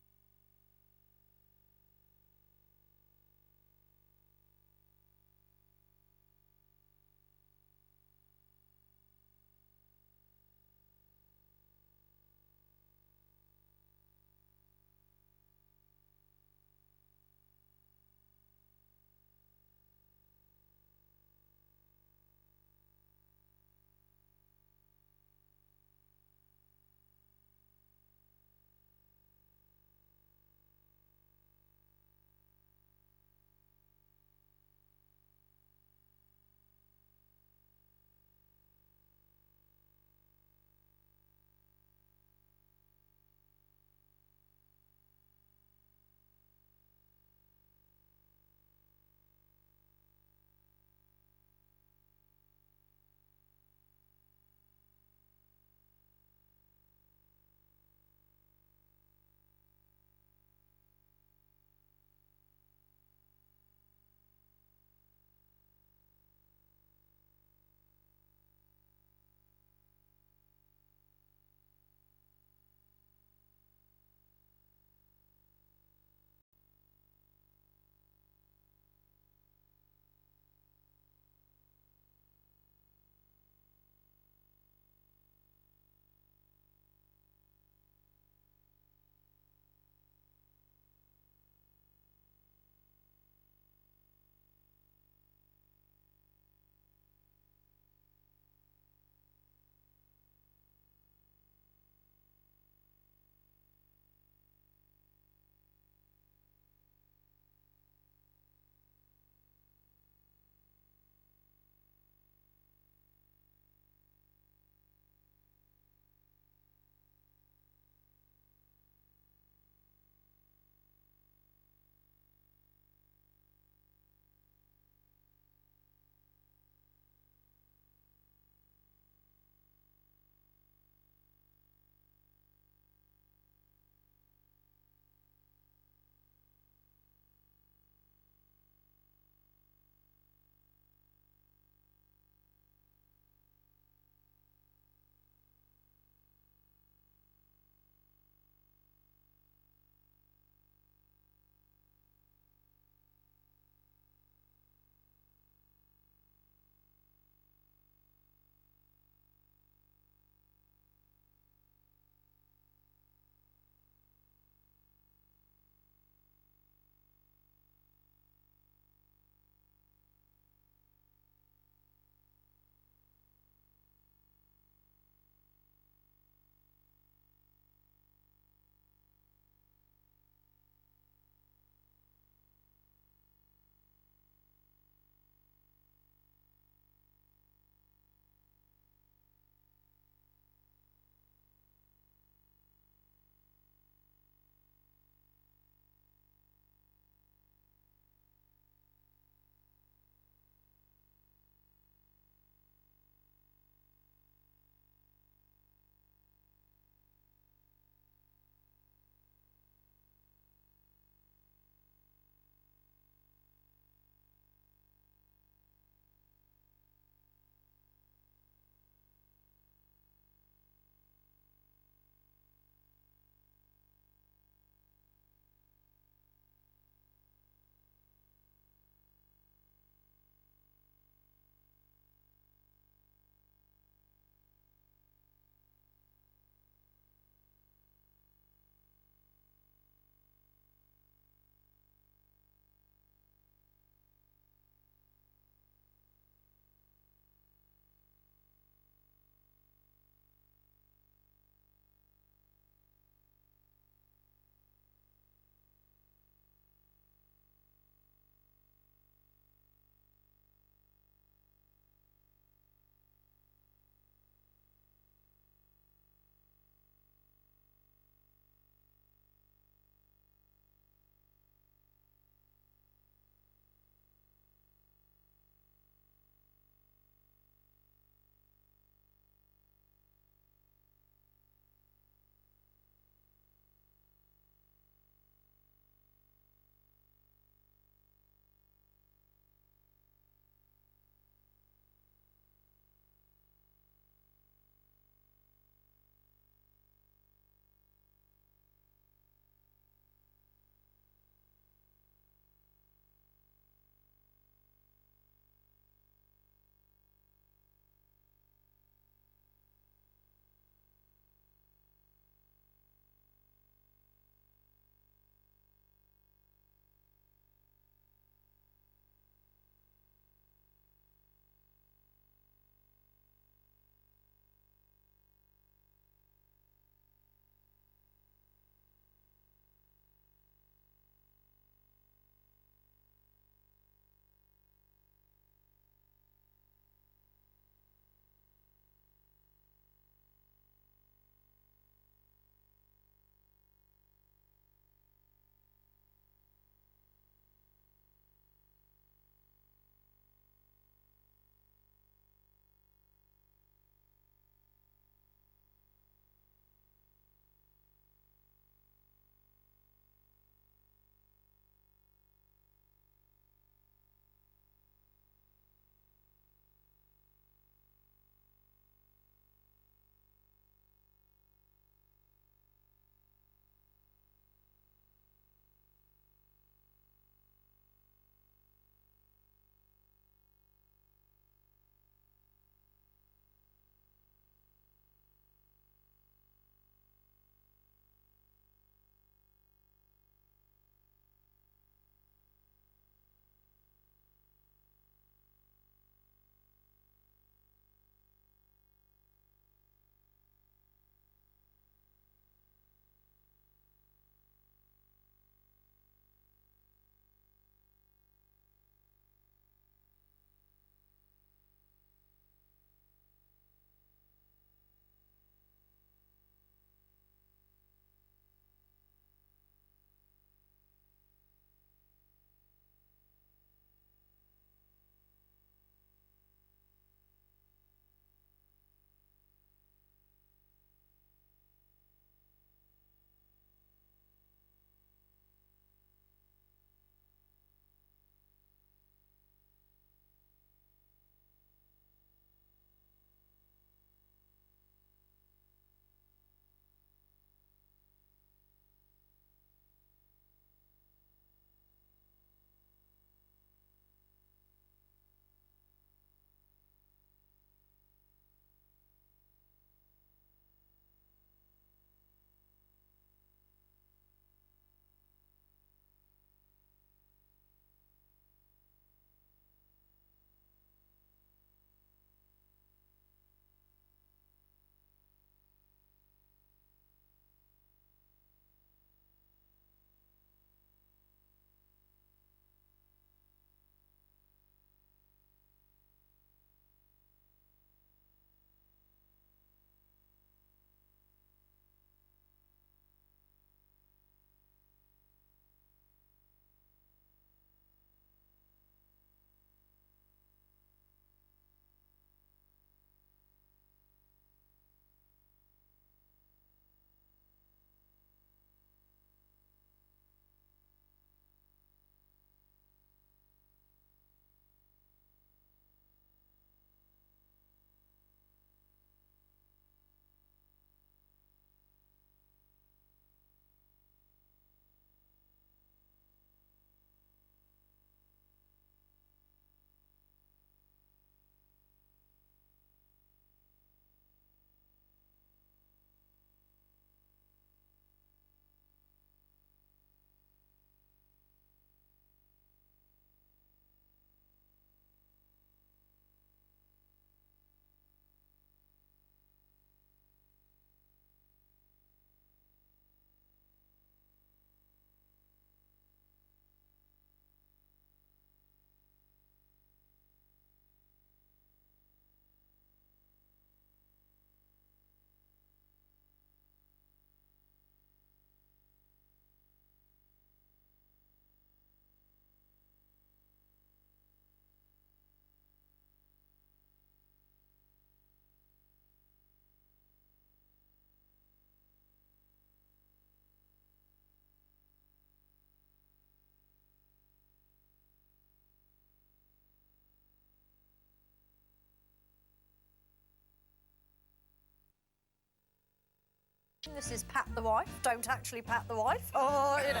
This is pat the wife. Don't actually pat the wife. Oh, you know.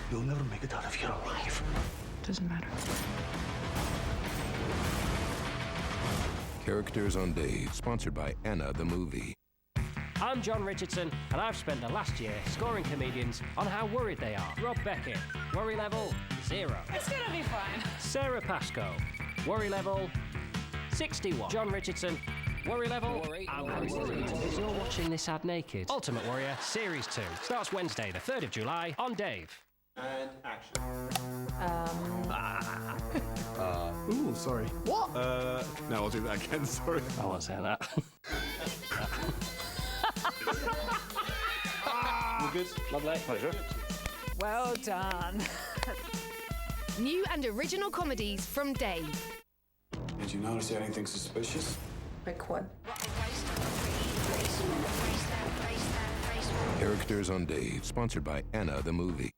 You'll never make it out of here alive. Doesn't matter. Characters on Dave, sponsored by Anna the Movie. I'm John Richardson, and I've spent the last year scoring comedians on how worried they are. Rob Beckett, worry level 0. It's gonna be fine. Sarah Pascoe, worry level 61. John Richardson, worry level. I'm worried. As you're watching this ad naked, Ultimate Warrior Series 2 starts Wednesday, the 3rd of July on Dave. And action. Ooh, sorry. What? No, I'll do that again, sorry. I won't say that. You good? Lovely. Pleasure. Well done. New and original comedies from Dave. Did you notice anything suspicious? Like what? Characters on Dave, sponsored by Anna the Movie.